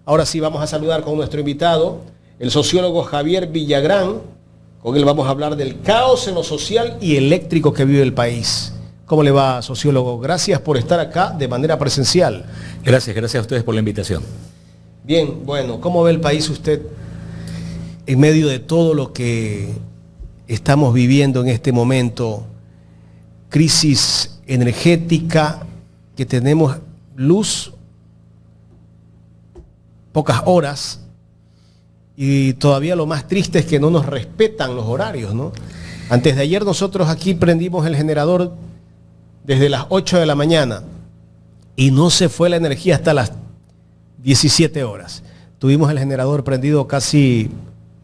Ahora sí vamos a saludar con nuestro invitado, el sociólogo Javier Villagrán. Con él vamos a hablar del caos en lo social y eléctrico que vive el país. ¿Cómo le va, sociólogo? Gracias por estar acá de manera presencial. Gracias a ustedes por la invitación. Bien, bueno, ¿cómo ve el país usted en medio de todo lo que estamos viviendo en este momento? Crisis energética, que tenemos luz pocas horas y todavía lo más triste es que no nos respetan los horarios, ¿no? Antes de ayer nosotros aquí prendimos el generador desde las 8 de la mañana y no se fue la energía hasta las 17 horas. Tuvimos el generador prendido casi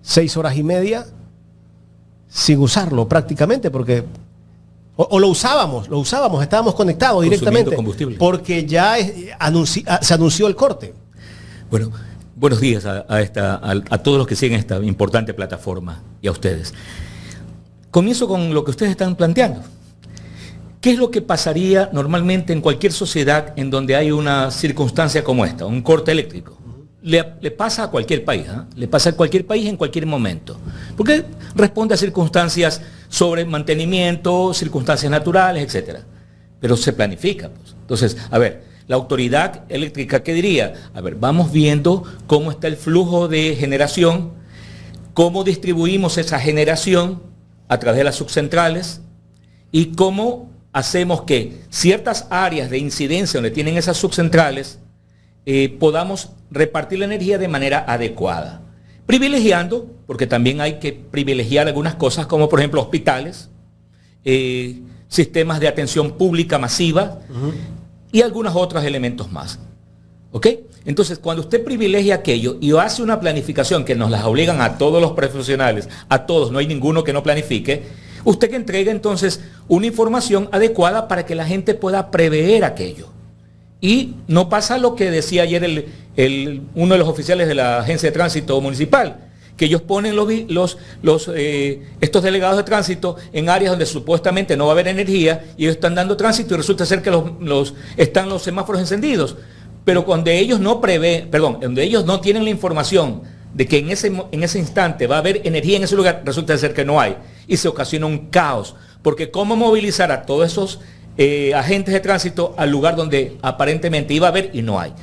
6 horas y media sin usarlo prácticamente porque o lo usábamos, estábamos conectados directamente porque ya se anunció el corte. Bueno, buenos días a todos los que siguen esta importante plataforma y a ustedes. Comienzo con lo que ustedes están planteando. ¿Qué es lo que pasaría normalmente en cualquier sociedad en donde hay una circunstancia como esta, un corte eléctrico? Le pasa a cualquier país, ¿eh? Le pasa a cualquier país en cualquier momento. Porque responde a circunstancias sobre mantenimiento, circunstancias naturales, etc. Pero se planifica, pues. Entonces, a ver, la autoridad eléctrica, ¿qué diría? A ver, vamos viendo cómo está el flujo de generación, cómo distribuimos esa generación a través de las subcentrales y cómo hacemos que ciertas áreas de incidencia donde tienen esas subcentrales podamos repartir la energía de manera adecuada. Privilegiando, porque también hay que privilegiar algunas cosas como por ejemplo hospitales, sistemas de atención pública masiva, y algunos otros elementos más. ¿Ok? Entonces, cuando usted privilegia aquello y hace una planificación que nos las obligan a todos los profesionales, a todos, no hay ninguno que no planifique, usted que entrega entonces una información adecuada para que la gente pueda prever aquello. Y no pasa lo que decía ayer uno de los oficiales de la Agencia de Tránsito Municipal, que ellos ponen estos delegados de tránsito en áreas donde supuestamente no va a haber energía y ellos están dando tránsito y resulta ser que están los semáforos encendidos. Pero cuando ellos donde ellos no tienen la información de que en ese instante va a haber energía en ese lugar, resulta ser que no hay. Y se ocasiona un caos. Porque ¿cómo movilizar a todos esos agentes de tránsito al lugar donde aparentemente iba a haber y no hay?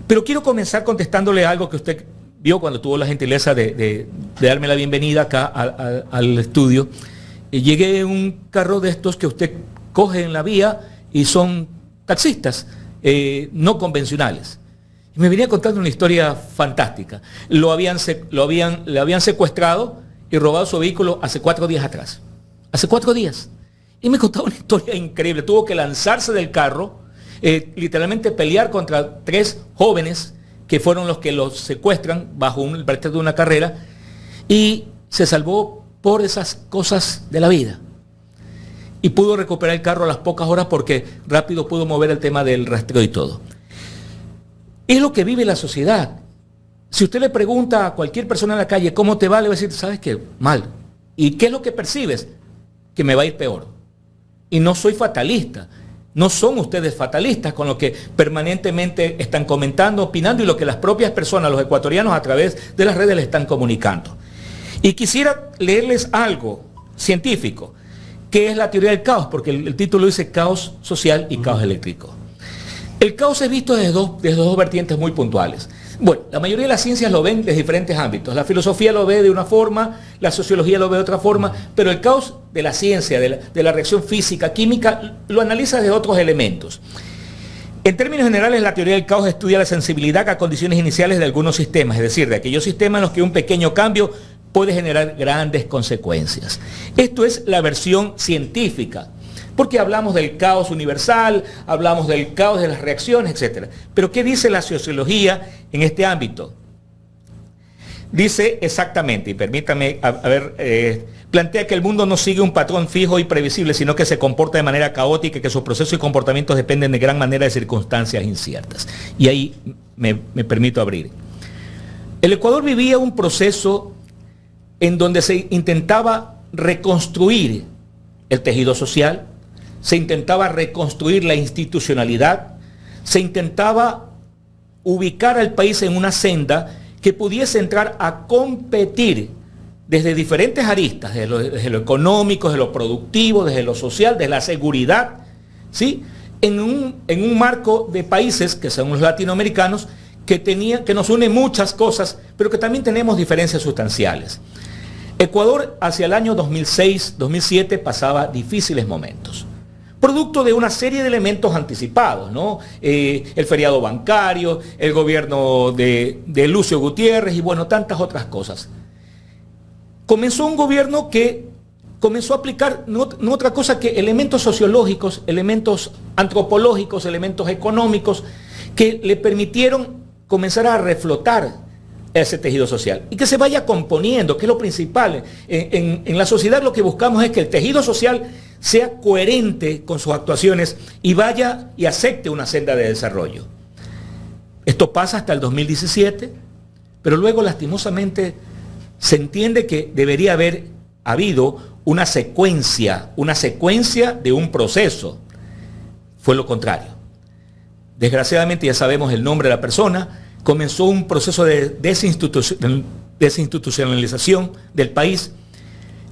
Pero quiero comenzar contestándole algo que usted vio cuando tuvo la gentileza de darme la bienvenida acá al estudio. Llegué en un carro de estos que usted coge en la vía y son taxistas no convencionales. Y me venía contando una historia fantástica. Le habían secuestrado y robado su vehículo hace 4 días atrás. Hace 4 días. Y me contaba una historia increíble. Tuvo que lanzarse del carro, literalmente pelear contra 3 jóvenes que fueron los que los secuestran bajo el pretexto de una carrera, y se salvó por esas cosas de la vida. Y pudo recuperar el carro a las pocas horas porque rápido pudo mover el tema del rastreo y todo. Es lo que vive la sociedad. Si usted le pregunta a cualquier persona en la calle, ¿cómo te va? Le va a decir, ¿sabes qué? Mal. ¿Y qué es lo que percibes? Que me va a ir peor. Y no soy fatalista. No son ustedes fatalistas con lo que permanentemente están comentando, opinando y lo que las propias personas, los ecuatorianos, a través de las redes les están comunicando. Y quisiera leerles algo científico, que es la teoría del caos, porque el título dice caos social y caos eléctrico. El caos es visto desde dos vertientes muy puntuales. Bueno, la mayoría de las ciencias lo ven desde diferentes ámbitos. La filosofía lo ve de una forma, la sociología lo ve de otra forma, pero el caos de la ciencia, de la reacción física, química, lo analiza desde otros elementos. En términos generales, la teoría del caos estudia la sensibilidad a condiciones iniciales de algunos sistemas, es decir, de aquellos sistemas en los que un pequeño cambio puede generar grandes consecuencias. Esto es la versión científica, porque hablamos del caos universal, hablamos del caos de las reacciones, etc. Pero ¿qué dice la sociología en este ámbito? Dice exactamente, y permítame, plantea que el mundo no sigue un patrón fijo y previsible, sino que se comporta de manera caótica y que sus procesos y comportamientos dependen de gran manera de circunstancias inciertas. Y ahí me permito abrir. El Ecuador vivía un proceso en donde se intentaba reconstruir el tejido social, se intentaba reconstruir la institucionalidad, se intentaba ubicar al país en una senda que pudiese entrar a competir desde diferentes aristas, desde lo económico, desde lo productivo, desde lo social, desde la seguridad, ¿sí? En un marco de países que son los latinoamericanos, que nos une muchas cosas, pero que también tenemos diferencias sustanciales. Ecuador hacia el año 2006, 2007 pasaba difíciles momentos, producto de una serie de elementos anticipados, ¿no? El feriado bancario, el gobierno de Lucio Gutiérrez y bueno, tantas otras cosas. Comenzó un gobierno que comenzó a aplicar no otra cosa que elementos sociológicos, elementos antropológicos, elementos económicos, que le permitieron comenzar a reflotar ese tejido social y que se vaya componiendo, que es lo principal. En la sociedad lo que buscamos es que el tejido social sea coherente con sus actuaciones y vaya y acepte una senda de desarrollo. Esto pasa hasta el 2017, pero luego lastimosamente se entiende que debería haber habido una secuencia de un proceso. Fue lo contrario. Desgraciadamente ya sabemos el nombre de la persona, comenzó un proceso de desinstitucionalización del país,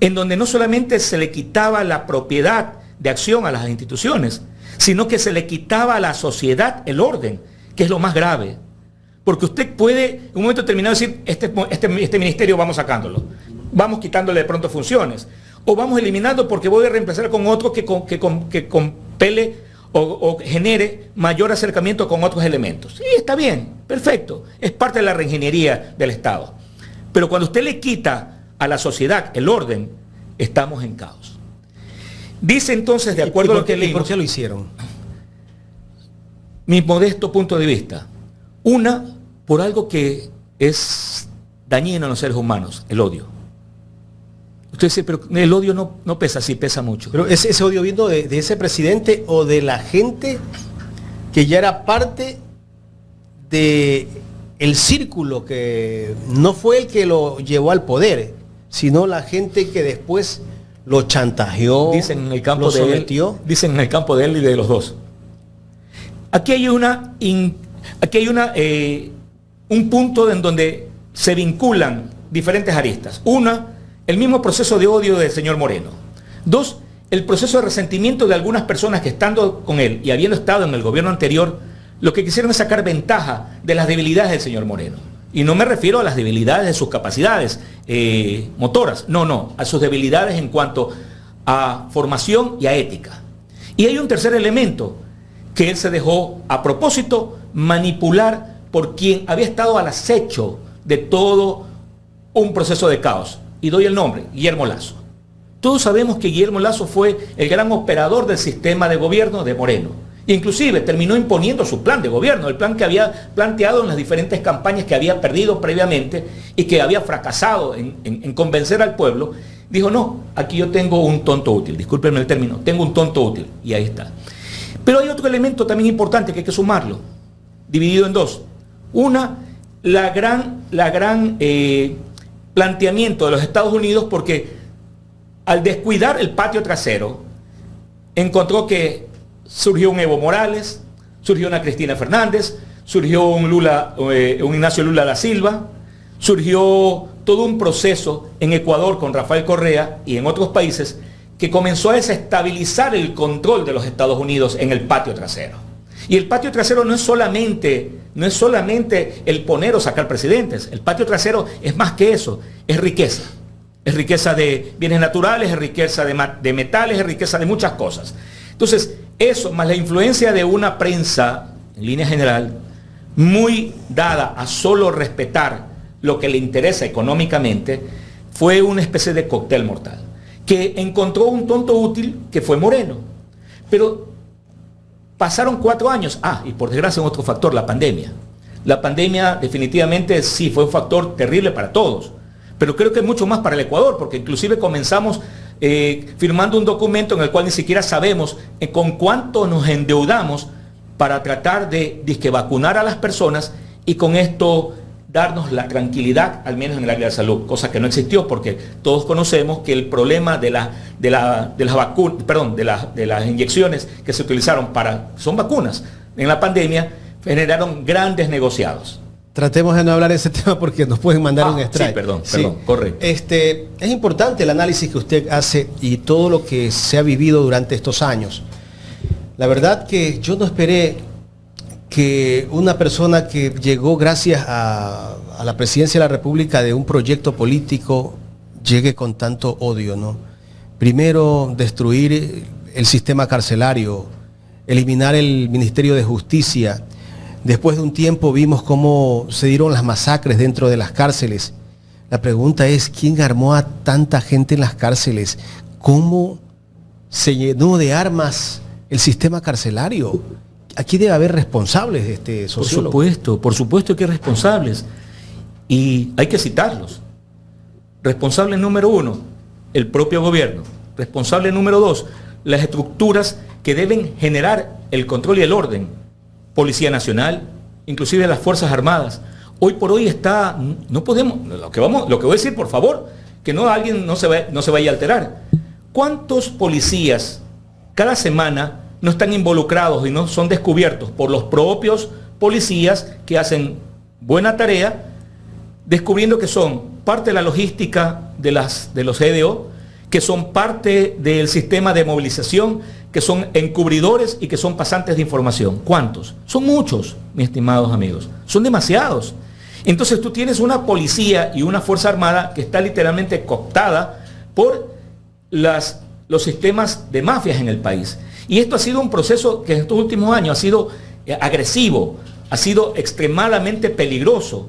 en donde no solamente se le quitaba la propiedad de acción a las instituciones, sino que se le quitaba a la sociedad el orden, que es lo más grave. Porque usted puede en un momento determinado decir, este ministerio vamos sacándolo, vamos quitándole de pronto funciones, o vamos eliminando porque voy a reemplazar con otro que compele o genere mayor acercamiento con otros elementos. Sí, está bien, perfecto, es parte de la reingeniería del Estado. Pero cuando usted le quita a la sociedad el orden, estamos en caos. Dice entonces, de acuerdo a lo que leímos... ¿Y por qué lo hicieron? Mi modesto punto de vista. Una, por algo que es dañino en los seres humanos, el odio. Usted dice, pero el odio no pesa, sí pesa mucho. Pero ese odio viendo de ese presidente o de la gente que ya era parte de el círculo, que no fue el que lo llevó al poder, sino la gente que después lo chantajeó, dicen en el campo lo de sometió. Dicen en el campo de él y de los dos. Aquí hay un punto en donde se vinculan diferentes aristas. Una, el mismo proceso de odio del señor Moreno. Dos, el proceso de resentimiento de algunas personas que estando con él y habiendo estado en el gobierno anterior, lo que quisieron es sacar ventaja de las debilidades del señor Moreno. Y no me refiero a las debilidades de sus capacidades motoras, no, a sus debilidades en cuanto a formación y a ética. Y hay un tercer elemento, que él se dejó a propósito manipular por quien había estado al acecho de todo un proceso de caos. Y doy el nombre, Guillermo Lasso. Todos sabemos que Guillermo Lasso fue el gran operador del sistema de gobierno de Moreno. E inclusive terminó imponiendo su plan de gobierno, el plan que había planteado en las diferentes campañas que había perdido previamente y que había fracasado en convencer al pueblo. Dijo, no, aquí yo tengo un tonto útil, discúlpenme el término, tengo un tonto útil. Y ahí está. Pero hay otro elemento también importante que hay que sumarlo, dividido en dos. Una, la gran planteamiento de los Estados Unidos, porque al descuidar el patio trasero, encontró que surgió un Evo Morales, surgió una Cristina Fernández, surgió un Ignacio Lula da Silva, surgió todo un proceso en Ecuador con Rafael Correa y en otros países que comenzó a desestabilizar el control de los Estados Unidos en el patio trasero. Y el patio trasero no es solamente el poner o sacar presidentes. El patio trasero es más que eso, es riqueza. Es riqueza de bienes naturales, es riqueza de metales, es riqueza de muchas cosas. Entonces, eso más la influencia de una prensa, en línea general, muy dada a solo respetar lo que le interesa económicamente, fue una especie de cóctel mortal, que encontró un tonto útil que fue Moreno. Pero pasaron 4 años. Y por desgracia otro factor, la pandemia. La pandemia definitivamente sí fue un factor terrible para todos, pero creo que mucho más para el Ecuador, porque inclusive comenzamos firmando un documento en el cual ni siquiera sabemos con cuánto nos endeudamos para tratar de vacunar a las personas y con esto darnos la tranquilidad, al menos en el área de salud, cosa que no existió, porque todos conocemos que el problema de las inyecciones que se utilizaron son vacunas en la pandemia, generaron grandes negociados. Tratemos de no hablar de ese tema porque nos pueden mandar un strike. Sí, perdón, correcto. Es importante el análisis que usted hace y todo lo que se ha vivido durante estos años. La verdad que yo no esperé que una persona que llegó gracias a la presidencia de la República de un proyecto político llegue con tanto odio, ¿no? Primero, destruir el sistema carcelario, eliminar el Ministerio de Justicia. Después de un tiempo vimos cómo se dieron las masacres dentro de las cárceles. La pregunta es, ¿quién armó a tanta gente en las cárceles? ¿Cómo se llenó de armas el sistema carcelario? Aquí debe haber responsables de este sociólogo. Por supuesto que hay responsables. Y hay que citarlos. Responsable número 1, el propio gobierno. Responsable número 2, las estructuras que deben generar el control y el orden. Policía Nacional, inclusive las Fuerzas Armadas. Hoy por hoy no podemos, lo que voy a decir, por favor, que alguien no se vaya a alterar. ¿Cuántos policías cada semana no están involucrados y no son descubiertos por los propios policías que hacen buena tarea, descubriendo que son parte de la logística de los EDO, que son parte del sistema de movilización, que son encubridores y que son pasantes de información? ¿Cuántos? Son muchos, mis estimados amigos. Son demasiados. Entonces tú tienes una policía y una fuerza armada que está literalmente cooptada por los sistemas de mafias en el país. Y esto ha sido un proceso que en estos últimos años ha sido agresivo, ha sido extremadamente peligroso,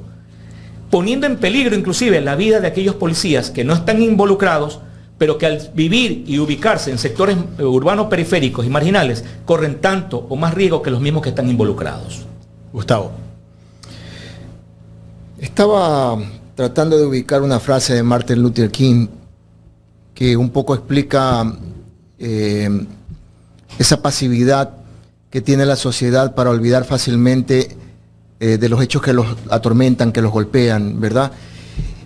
poniendo en peligro inclusive la vida de aquellos policías que no están involucrados, pero que al vivir y ubicarse en sectores urbanos periféricos y marginales, corren tanto o más riesgo que los mismos que están involucrados. Gustavo. Estaba tratando de ubicar una frase de Martin Luther King que un poco explica esa pasividad que tiene la sociedad para olvidar fácilmente de los hechos que los atormentan, que los golpean, ¿verdad?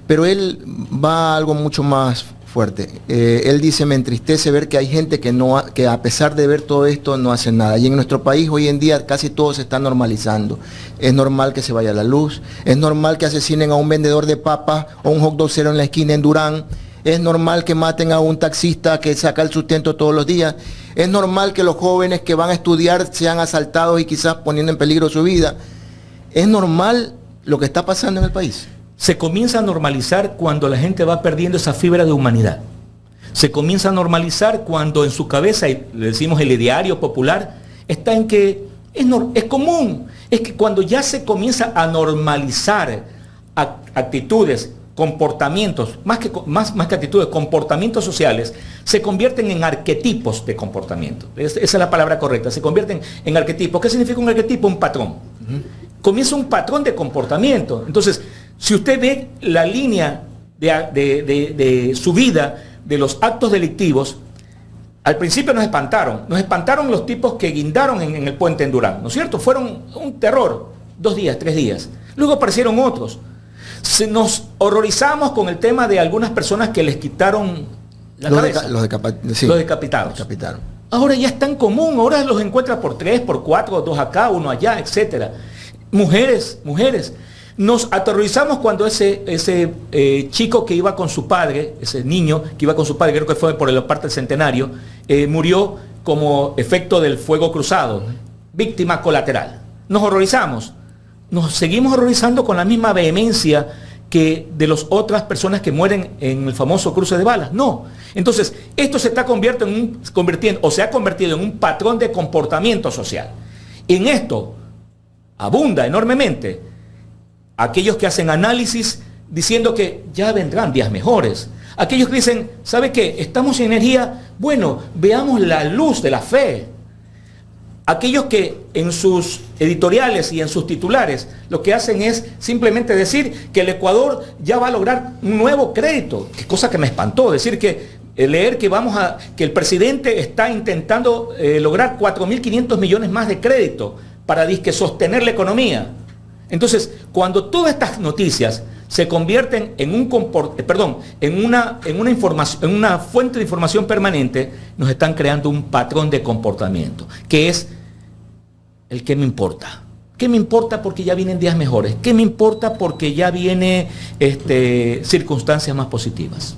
Pero él va a algo mucho más fuerte. Él dice, me entristece ver que hay gente que a pesar de ver todo esto no hacen nada. Y en nuestro país hoy en día casi todo se está normalizando. Es normal que se vaya la luz, es normal que asesinen a un vendedor de papas o un hot dogcero en la esquina en Durán, es normal que maten a un taxista que saca el sustento todos los días, es normal que los jóvenes que van a estudiar sean asaltados y quizás poniendo en peligro su vida. Es normal lo que está pasando en el país. Se comienza a normalizar cuando la gente va perdiendo esa fibra de humanidad. Se comienza a normalizar cuando en su cabeza, y le decimos el ideario popular, está en que es común. Es que cuando ya se comienza a normalizar actitudes, comportamientos, más que actitudes, comportamientos sociales, se convierten en arquetipos de comportamiento. Esa es la palabra correcta, se convierten en arquetipos. ¿Qué significa un arquetipo? Un patrón. Comienza un patrón de comportamiento. Entonces, si usted ve la línea de subida de los actos delictivos, al principio nos espantaron los tipos que guindaron en el puente en Durán, ¿no es cierto? Fueron un terror, 2 días, 3 días. Luego aparecieron otros. Nos horrorizamos con el tema de algunas personas que les quitaron la cabeza. Los decapitados. Ahora ya es tan común, ahora los encuentras por 3, por 4, 2 acá, 1 allá, etc. Mujeres. Nos aterrorizamos cuando ese chico que iba con su padre, ese niño que iba con su padre, creo que fue por la parte del Centenario, murió como efecto del fuego cruzado, víctima colateral. Nos horrorizamos. Nos seguimos horrorizando con la misma vehemencia que de las otras personas que mueren en el famoso cruce de balas. No. Entonces, esto se ha convertido en un patrón de comportamiento social. En esto abunda enormemente aquellos que hacen análisis diciendo que ya vendrán días mejores. Aquellos que dicen, ¿sabe qué? Estamos sin energía. Bueno, veamos la luz de la fe. Aquellos que en sus editoriales y en sus titulares lo que hacen es simplemente decir que el Ecuador ya va a lograr un nuevo crédito. Qué cosa que me espantó, decir leer que el presidente está intentando lograr 4.500 millones más de crédito para sostener la economía. Entonces, cuando todas estas noticias se convierten en una fuente de información permanente, nos están creando un patrón de comportamiento, que es el que me importa. ¿Qué me importa porque ya vienen días mejores? ¿Qué me importa porque ya vienen circunstancias más positivas?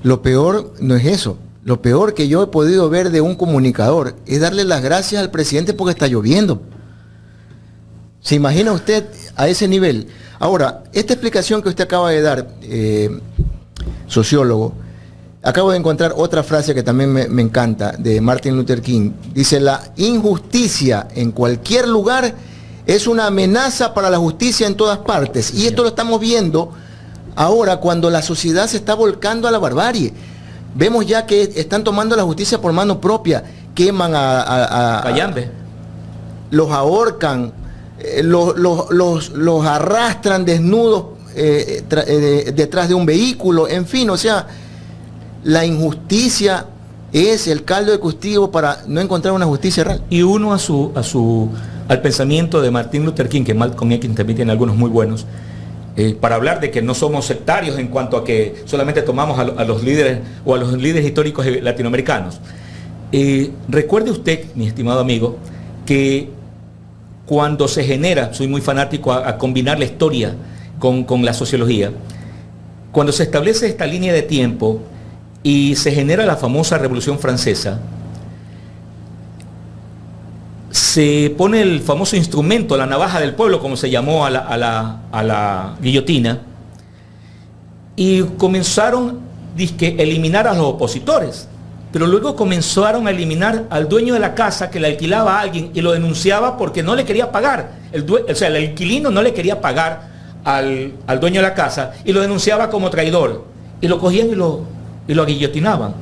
Lo peor no es eso. Lo peor que yo he podido ver de un comunicador es darle las gracias al presidente porque está lloviendo. ¿Se imagina usted a ese nivel? Ahora, esta explicación que usted acaba de dar, sociólogo, acabo de encontrar otra frase que también me encanta, de Martin Luther King. Dice, la injusticia en cualquier lugar es una amenaza para la justicia en todas partes. Y esto lo estamos viendo ahora cuando la sociedad se está volcando a la barbarie. Vemos ya que están tomando la justicia por mano propia, queman a Cayambe. Los ahorcan, los arrastran desnudos detrás de un vehículo, en fin, o sea, la injusticia es el caldo de cultivo para no encontrar una justicia real. Y uno al pensamiento de Martin Luther King, que Malcolm X también tiene algunos muy buenos, para hablar de que no somos sectarios en cuanto a que solamente tomamos a los líderes o a los líderes históricos latinoamericanos. Recuerde usted, mi estimado amigo, que cuando se genera, soy muy fanático a combinar la historia con la sociología, cuando se establece esta línea de tiempo y se genera la famosa Revolución Francesa, se pone el famoso instrumento, la navaja del pueblo, como se llamó a la guillotina, y comenzaron a eliminar a los opositores, pero luego comenzaron a eliminar al dueño de la casa que le alquilaba a alguien y lo denunciaba porque no le quería pagar. El inquilino no le quería pagar al dueño de la casa y lo denunciaba como traidor. Y lo cogían y lo aguillotinaban.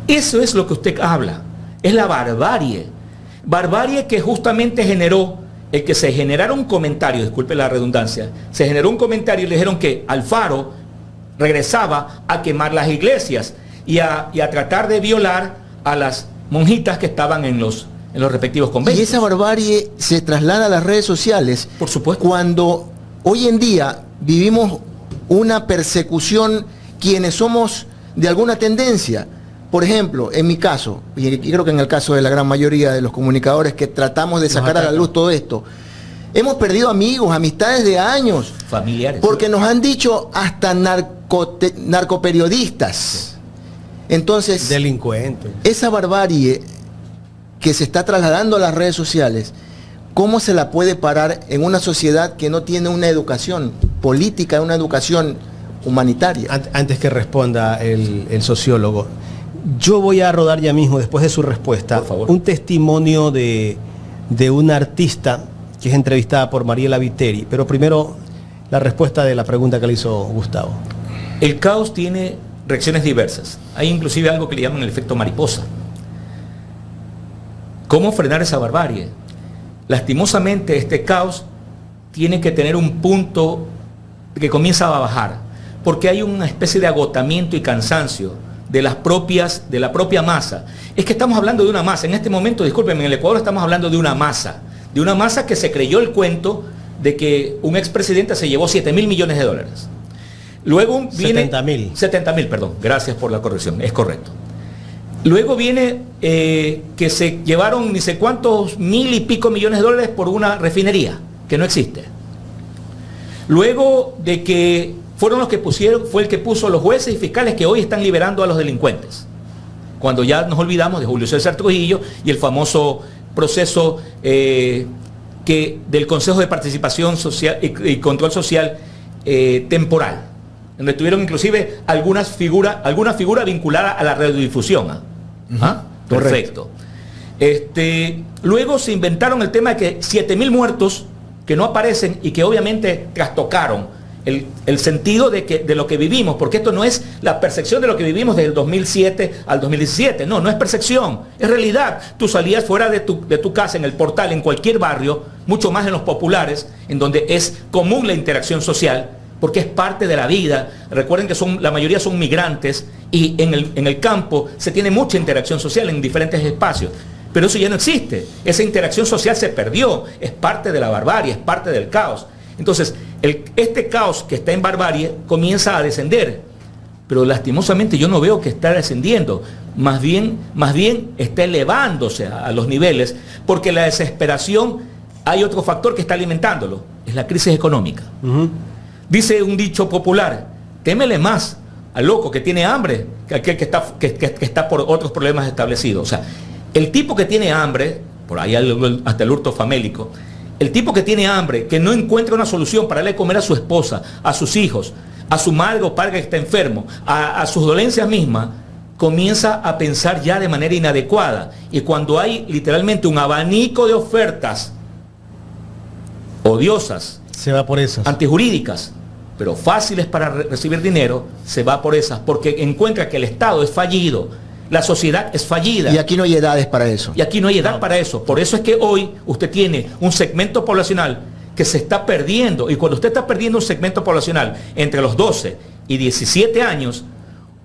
Eso es lo que usted habla. Es la barbarie. Barbarie que justamente generó el que se generara un comentario, disculpe la redundancia, se generó un comentario y le dijeron que Alfaro regresaba a quemar las iglesias y a tratar de violar a las monjitas que estaban en los respectivos conventos. Y esa barbarie se traslada a las redes sociales. Por supuesto. Cuando hoy en día vivimos una persecución quienes somos de alguna tendencia. Por ejemplo, en mi caso, y creo que en el caso de la gran mayoría de los comunicadores que tratamos de sacar a la luz todo esto, hemos perdido amigos, amistades de años. Familiares. Porque nos han dicho hasta narcoperiodistas. Entonces, Delincuentes. esa barbarie que se está trasladando a las redes sociales, ¿cómo se la puede parar en una sociedad que no tiene una educación política, una educación humanitaria? Antes que responda el sociólogo, yo voy a rodar ya mismo, después de su respuesta, Por favor. un testimonio de una artista que es entrevistada por Mariela Viteri, pero primero la respuesta de la pregunta que le hizo Gustavo. El caos tiene reacciones diversas. Hay inclusive algo que le llaman el efecto mariposa. ¿Cómo frenar esa barbarie? Lastimosamente, este caos tiene que tener un punto que comienza a bajar, porque hay una especie de agotamiento y cansancio de la propia masa. Es que estamos hablando de una masa. En este momento, discúlpenme, en el Ecuador estamos hablando de una masa que se creyó el cuento de que un expresidente se llevó 7.000 millones de dólares. Luego viene 70.000, perdón, gracias por la corrección, es correcto. Luego viene que se llevaron ni sé cuántos mil y pico millones de dólares por una refinería que no existe. Luego de que fueron los que fue el que puso los jueces y fiscales que hoy están liberando a los delincuentes. Cuando ya nos olvidamos de Julio César Trujillo y el famoso proceso del Consejo de Participación Social y Control Social temporal, donde tuvieron inclusive alguna figura vinculada a la radiodifusión. Perfecto. Luego se inventaron el tema de que 7.000 muertos que no aparecen y que obviamente trastocaron el sentido de lo que vivimos, porque esto no es la percepción de lo que vivimos desde el 2007 al 2017, no es percepción, es realidad. Tú salías fuera de tu casa, en el portal, en cualquier barrio, mucho más en los populares, en donde es común la interacción social, porque es parte de la vida. Recuerden que la mayoría son migrantes y en el campo se tiene mucha interacción social en diferentes espacios. Pero eso ya no existe. Esa interacción social se perdió. Es parte de la barbarie, es parte del caos. Entonces, este caos que está en barbarie comienza a descender. Pero lastimosamente yo no veo que está descendiendo. Más bien está elevándose a los niveles, porque la desesperación hay otro factor que está alimentándolo, es la crisis económica. Dice un dicho popular, témele más al loco que tiene hambre que aquel que está por otros problemas establecidos. O sea, el tipo que tiene hambre, por ahí hasta el hurto famélico, el tipo que tiene hambre, que no encuentra una solución para darle de comer a su esposa, a sus hijos, a su madre o padre que está enfermo, a sus dolencias mismas, comienza a pensar ya de manera inadecuada. Y cuando hay literalmente un abanico de ofertas odiosas, se va por esas. antijurídicas, pero fáciles para recibir dinero, se va por esas, porque encuentra que el Estado es fallido, la sociedad es fallida. Y aquí no hay edades para eso. Y aquí no hay edad para eso. Por eso es que hoy usted tiene un segmento poblacional que se está perdiendo. Y cuando usted está perdiendo un segmento poblacional entre los 12 y 17 años,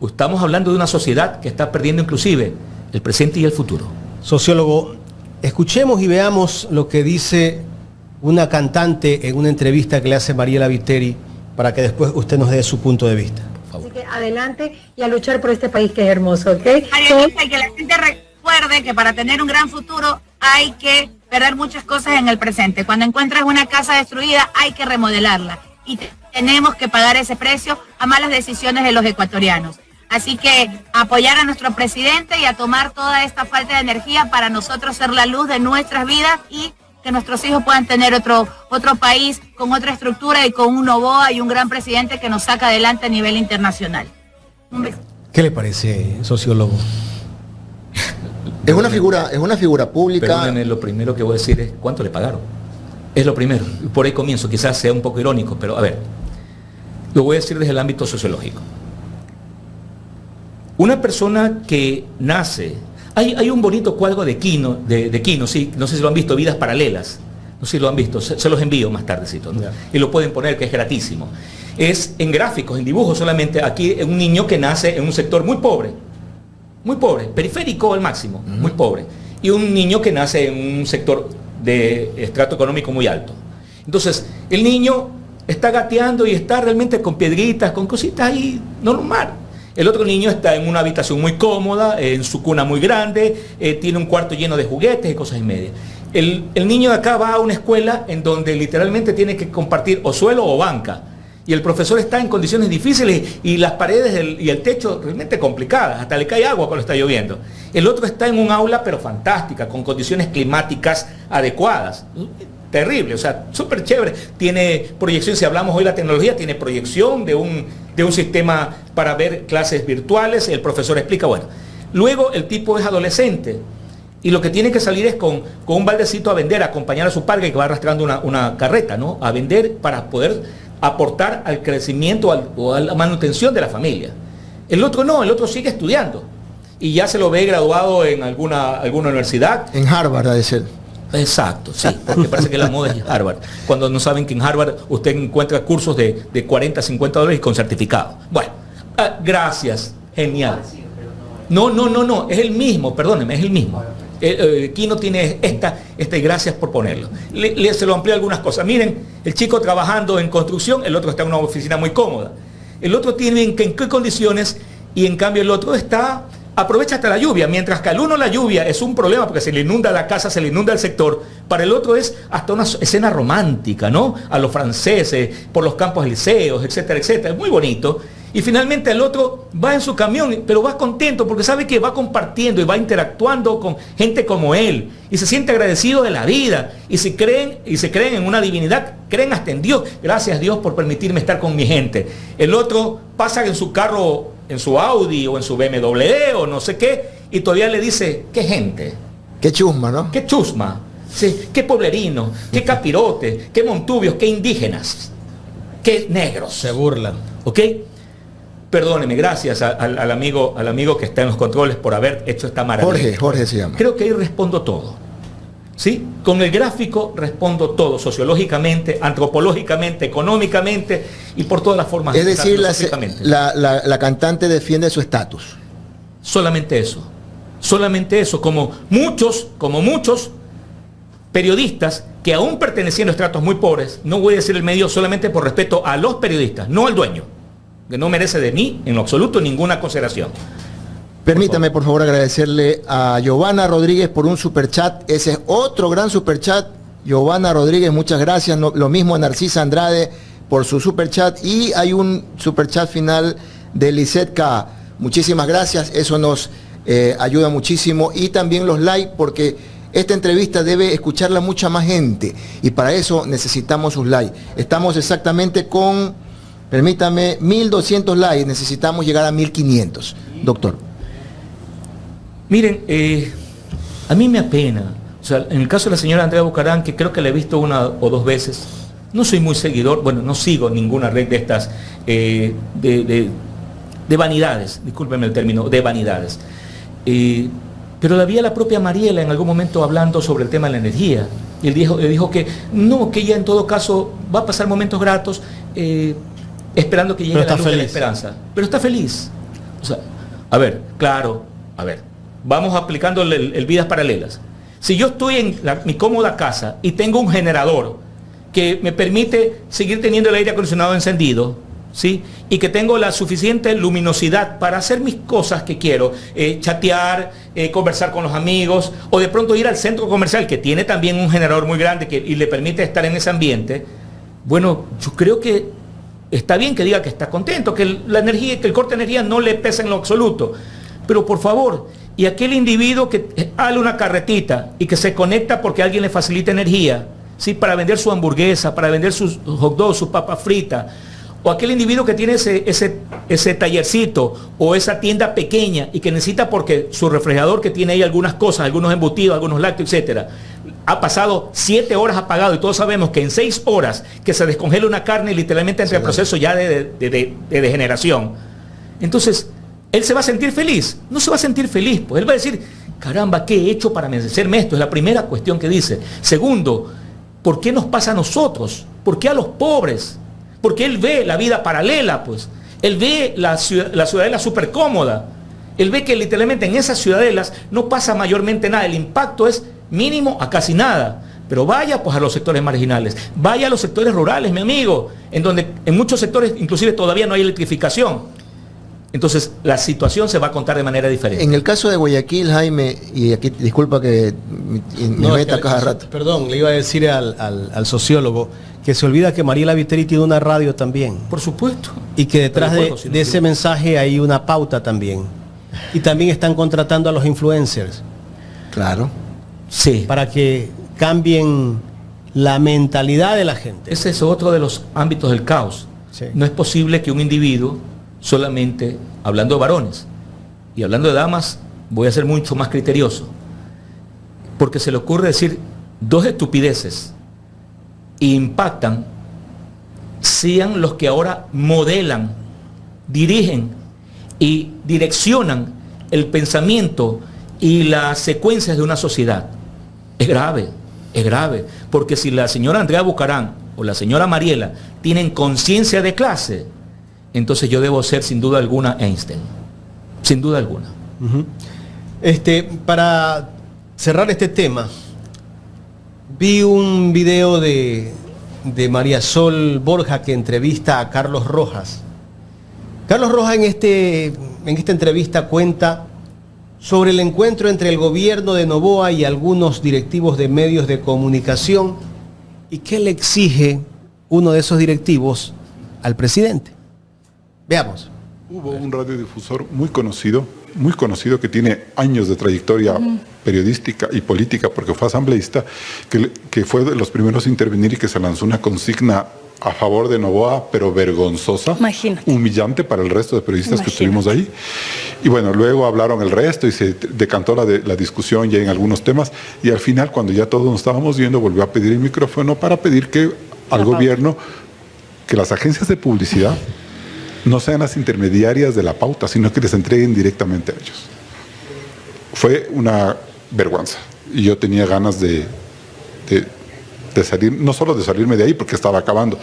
estamos hablando de una sociedad que está perdiendo inclusive el presente y el futuro. Sociólogo, escuchemos y veamos lo que dice una cantante en una entrevista que le hace Mariela Viteri, para que después usted nos dé su punto de vista. Así que adelante y a luchar por este país que es hermoso, ¿ok? Marianita, y que la gente recuerde que para tener un gran futuro hay que perder muchas cosas en el presente. Cuando encuentras una casa destruida hay que remodelarla y tenemos que pagar ese precio a malas decisiones de los ecuatorianos. Así que apoyar a nuestro presidente y a tomar toda esta falta de energía para nosotros ser la luz de nuestras vidas y que nuestros hijos puedan tener otro país con otra estructura y con un Noboa y un gran presidente que nos saca adelante a nivel internacional. Un beso. ¿Qué le parece, sociólogo? Es una figura pública. Perdóneme, lo primero que voy a decir es ¿cuánto le pagaron? Es lo primero. Por ahí comienzo, quizás sea un poco irónico, pero a ver, lo voy a decir desde el ámbito sociológico. Una persona que nace... Hay un bonito cuadro de Quino, sí, no sé si lo han visto, Vidas Paralelas. No sé si lo han visto, se los envío más tardecito, ¿no? Yeah. Y lo pueden poner, que es gratísimo. Es en gráficos, en dibujos solamente, aquí un niño que nace en un sector muy pobre, periférico al máximo, muy pobre. Y un niño que nace en un sector de estrato económico muy alto. Entonces, el niño está gateando y está realmente con piedritas, con cositas ahí normal. El otro niño está en una habitación muy cómoda, en su cuna muy grande, tiene un cuarto lleno de juguetes y cosas y medias. El niño de acá va a una escuela en donde literalmente tiene que compartir o suelo o banca. Y el profesor está en condiciones difíciles y las paredes y el techo realmente complicadas, hasta le cae agua cuando está lloviendo. El otro está en un aula pero fantástica, con condiciones climáticas adecuadas. Terrible, o sea, súper chévere. Tiene proyección, si hablamos hoy de la tecnología, tiene proyección de un sistema para ver clases virtuales, el profesor explica, bueno. Luego el tipo es adolescente y lo que tiene que salir es con un baldecito a vender, a acompañar a su padre que va arrastrando una carreta, ¿no? A vender para poder aportar al crecimiento o a la manutención de la familia. El otro no, el otro sigue estudiando y ya se lo ve graduado en alguna universidad. En Harvard, ha de ser. Exacto, sí, porque parece que la moda es Harvard. Cuando no saben que en Harvard usted encuentra cursos de 40, 50 dólares con certificado. Bueno, gracias, genial. No, es el mismo, perdóneme, es el mismo. Quino tiene esta y gracias por ponerlo. Se lo amplía algunas cosas. Miren, el chico trabajando en construcción, el otro está en una oficina muy cómoda. El otro tiene en qué condiciones y en cambio el otro aprovecha hasta la lluvia, mientras que al uno la lluvia es un problema porque se le inunda la casa, se le inunda el sector, para el otro es hasta una escena romántica, ¿no? A los franceses, por los campos elíseos, etcétera, etcétera, es muy bonito. Y finalmente el otro va en su camión, pero va contento porque sabe que va compartiendo y va interactuando con gente como él y se siente agradecido de la vida y se creen en una divinidad, creen hasta en Dios. Gracias Dios por permitirme estar con mi gente. El otro pasa en su carro, en su Audi o en su BMW o no sé qué, y todavía le dice, ¿qué gente? Qué chusma, ¿no? Qué chusma, sí, qué pueblerino, qué capirote, qué montubios, qué indígenas, qué negros. Se burlan. ¿Ok? Perdóneme, gracias al amigo que está en los controles por haber hecho esta maravilla. Jorge se llama. Creo que ahí respondo todo. ¿Sí? Con el gráfico respondo todo, sociológicamente, antropológicamente, económicamente y por todas las formas. Es decir, la cantante defiende su estatus. Solamente eso, como muchos periodistas que aún perteneciendo a estratos muy pobres, no voy a decir el medio solamente por respeto a los periodistas, no al dueño, que no merece de mí en lo absoluto ninguna consideración. Permítame, por favor, agradecerle a Giovanna Rodríguez por un superchat. Ese es otro gran superchat Giovanna Rodríguez, muchas gracias. Lo mismo a Narcisa Andrade por su superchat. Y hay un superchat final de Lisette K. Muchísimas gracias, eso nos ayuda muchísimo. Y también los likes, porque esta entrevista debe escucharla mucha más gente. Y para eso necesitamos sus likes. Estamos exactamente con, permítame, 1.200 likes. Necesitamos llegar a 1.500. Doctor. Miren, a mí me apena. O sea, en el caso de la señora Andrea Bucarán, que creo que la he visto 1 o 2 veces, no soy muy seguidor, bueno, no sigo ninguna red de estas, de vanidades, discúlpenme el término, de vanidades. Pero la vi a la propia Mariela en algún momento hablando sobre el tema de la energía. Y él dijo que no, que ella en todo caso va a pasar momentos gratos, esperando que llegue la luz de la esperanza. Pero está feliz. O sea, a ver, vamos aplicando el vidas paralelas. Si yo estoy en mi cómoda casa y tengo un generador que me permite seguir teniendo el aire acondicionado encendido, ¿sí? Y que tengo la suficiente luminosidad para hacer mis cosas que quiero, chatear, conversar con los amigos, o de pronto ir al centro comercial, que tiene también un generador muy grande y le permite estar en ese ambiente, bueno, yo creo que está bien que diga que está contento, que la energía, que el corte de energía no le pesa en lo absoluto. Pero por favor, y aquel individuo que hale una carretita y que se conecta porque alguien le facilita energía, ¿sí? Para vender su hamburguesa, para vender sus hot dogs, sus papas fritas, o aquel individuo que tiene ese tallercito o esa tienda pequeña y que necesita porque su refrigerador que tiene ahí algunas cosas, algunos embutidos, algunos lácteos, etcétera, ha pasado 7 horas apagado y todos sabemos que en 6 horas que se descongela una carne literalmente entra en proceso ya de degeneración. Entonces, ¿él se va a sentir feliz? No se va a sentir feliz, pues él va a decir, caramba, ¿qué he hecho para merecerme esto? Es la primera cuestión que dice. Segundo, ¿por qué nos pasa a nosotros? ¿Por qué a los pobres? Porque él ve la vida paralela, pues. Él ve la ciudadela súper cómoda. Él ve que literalmente en esas ciudadelas no pasa mayormente nada. El impacto es mínimo a casi nada. Pero vaya pues a los sectores marginales. Vaya a los sectores rurales, mi amigo. En donde en muchos sectores inclusive todavía no hay electrificación. Entonces la situación se va a contar de manera diferente. En el caso de Guayaquil, Jaime, y aquí disculpa que me meta cada rato. Perdón, le iba a decir al sociólogo que se olvida que Mariela Viteri tiene una radio también. Por supuesto. Y que detrás de ese mensaje hay una pauta también. Y también están contratando a los influencers. Claro. Sí. Para que cambien la mentalidad de la gente. Ese es otro de los ámbitos del caos. Sí. No es posible que un individuo, solamente hablando de varones y hablando de damas, voy a ser mucho más criterioso, porque se le ocurre decir 2 estupideces e impactan, sean los que ahora modelan, dirigen y direccionan el pensamiento y las secuencias de una sociedad. Es grave, porque si la señora Andrea Bucarán o la señora Mariela tienen conciencia de clase, entonces yo debo ser sin duda alguna Einstein. Sin duda alguna. Para cerrar este tema, vi un video de María Sol Borja que entrevista a Carlos Rojas. Carlos Rojas en esta entrevista cuenta sobre el encuentro entre el gobierno de Noboa y algunos directivos de medios de comunicación y qué le exige uno de esos directivos al presidente. Veamos. Hubo un radiodifusor muy conocido que tiene años de trayectoria periodística y política, porque fue asambleísta, que fue de los primeros a intervenir y que se lanzó una consigna a favor de Noboa, pero vergonzosa, humillante para el resto de periodistas que estuvimos ahí. Y bueno, luego hablaron el resto y se decantó la discusión ya en algunos temas, y al final, cuando ya todos nos estábamos viendo, volvió a pedir el micrófono para pedir que al gobierno, que las agencias de publicidad no sean las intermediarias de la pauta, sino que les entreguen directamente a ellos. Fue una vergüenza. Y yo tenía ganas de salir, no solo de salirme de ahí porque estaba acabando.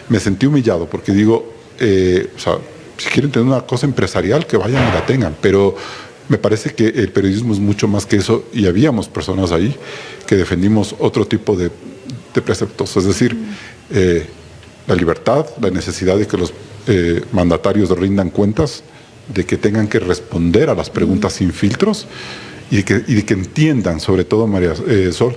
Me sentí humillado porque digo, si quieren tener una cosa empresarial, que vayan y la tengan. Pero me parece que el periodismo es mucho más que eso, y habíamos personas ahí que defendimos otro tipo de preceptos. Es decir, la libertad, la necesidad de que los mandatarios rindan cuentas, de que tengan que responder a las preguntas sin filtros y de que entiendan, sobre todo María Sol,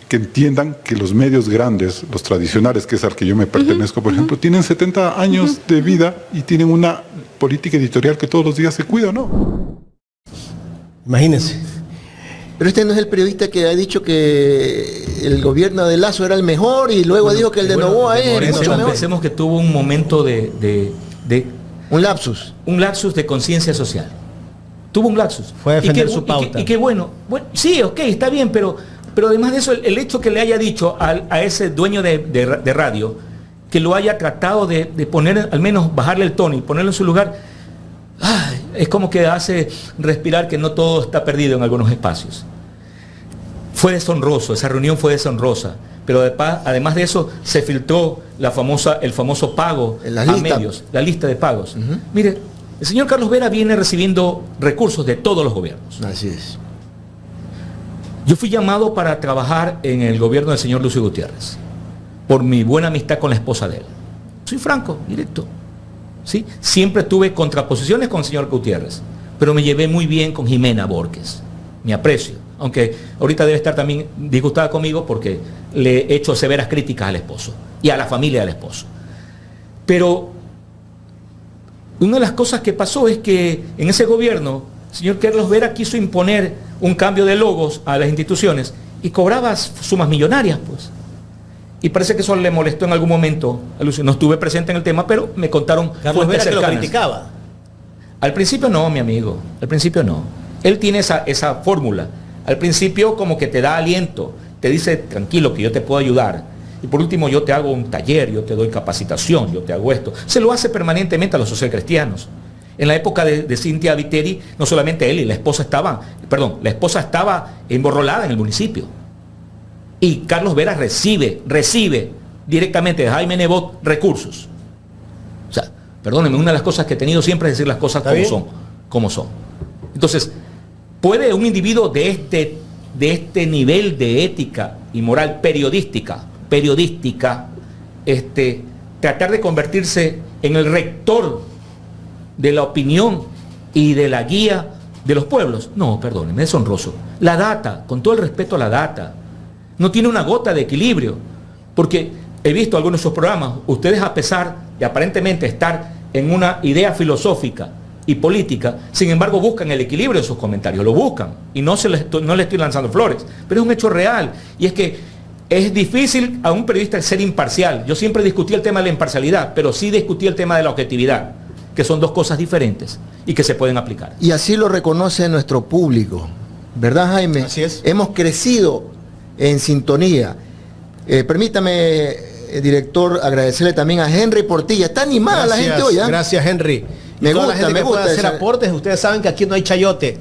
que entiendan que los medios grandes, los tradicionales, que es al que yo me pertenezco, por ejemplo, tienen 70 años de vida y tienen una política editorial que todos los días se cuida, ¿no? Imagínense. Pero este no es el periodista que ha dicho que el gobierno de Lazo era el mejor y luego dijo que el de Noboa es mucho mejor. Pensemos que tuvo un momento de Un lapsus. un lapsus de conciencia social. Tuvo un lapsus. Fue a defender Y qué- su pauta. Y qué bueno. Sí, ok, está bien, pero además de eso, el hecho que le haya dicho a ese dueño de radio, que lo haya tratado de poner, al menos bajarle el tono y ponerlo en su lugar, es como que hace respirar que no todo está perdido en algunos espacios. Fue deshonroso, esa reunión fue deshonrosa, pero además de eso se filtró el famoso pago En la a lista. medios, la lista de pagos. Mire, el señor Carlos Vera viene recibiendo recursos de todos los gobiernos. Así es. Yo fui llamado para trabajar en el gobierno del señor Lucio Gutiérrez, por mi buena amistad con la esposa de él. Soy franco, directo. ¿Sí? Siempre tuve contraposiciones con el señor Gutiérrez, pero me llevé muy bien con Jimena Borges. Me aprecio, aunque ahorita debe estar también disgustada conmigo porque le he hecho severas críticas al esposo y a la familia del esposo. Pero una de las cosas que pasó es que en ese gobierno, el señor Carlos Vera quiso imponer un cambio de logos a las instituciones y cobraba sumas millonarias, pues. Y parece que eso le molestó en algún momento a Lucio. No estuve presente en el tema, pero me contaron Carlos fuentes Vera que lo cercanas. criticaba. Al principio no, mi amigo. Al principio no. Él tiene esa fórmula. Al principio como que te da aliento. Te dice, tranquilo, que yo te puedo ayudar. Y por último, yo te hago un taller, yo te doy capacitación, yo te hago esto. Se lo hace permanentemente a los socialcristianos. En la época de Cintia Viteri, no solamente él y la esposa estaba emborrolada en el municipio. Y Carlos Vera recibe directamente de Jaime Nebot recursos. O sea, perdónenme, una de las cosas que he tenido siempre es decir las cosas como son. Entonces, ¿puede un individuo de este nivel de ética y moral periodística, tratar de convertirse en el rector de la opinión y de la guía de los pueblos? No, perdónenme, es honroso. La data, con todo el respeto a la data, no tiene una gota de equilibrio, porque he visto algunos de sus programas, ustedes a pesar de aparentemente estar en una idea filosófica y política, sin embargo buscan el equilibrio de sus comentarios, lo buscan, y no le estoy lanzando flores, pero es un hecho real, y es que es difícil a un periodista ser imparcial. Yo siempre discutí el tema de la imparcialidad, pero sí discutí el tema de la objetividad, que son dos cosas diferentes y que se pueden aplicar. Y así lo reconoce nuestro público, ¿verdad, Jaime? Así es. Hemos crecido en sintonía. Permítame, director, agradecerle también a Henry Portilla. Está animada la gente hoy, ¿eh? Gracias, Henry. Me Y toda la gusta, gente me que pueda gusta hacer esa- aportes. Ustedes saben que aquí no hay chayote.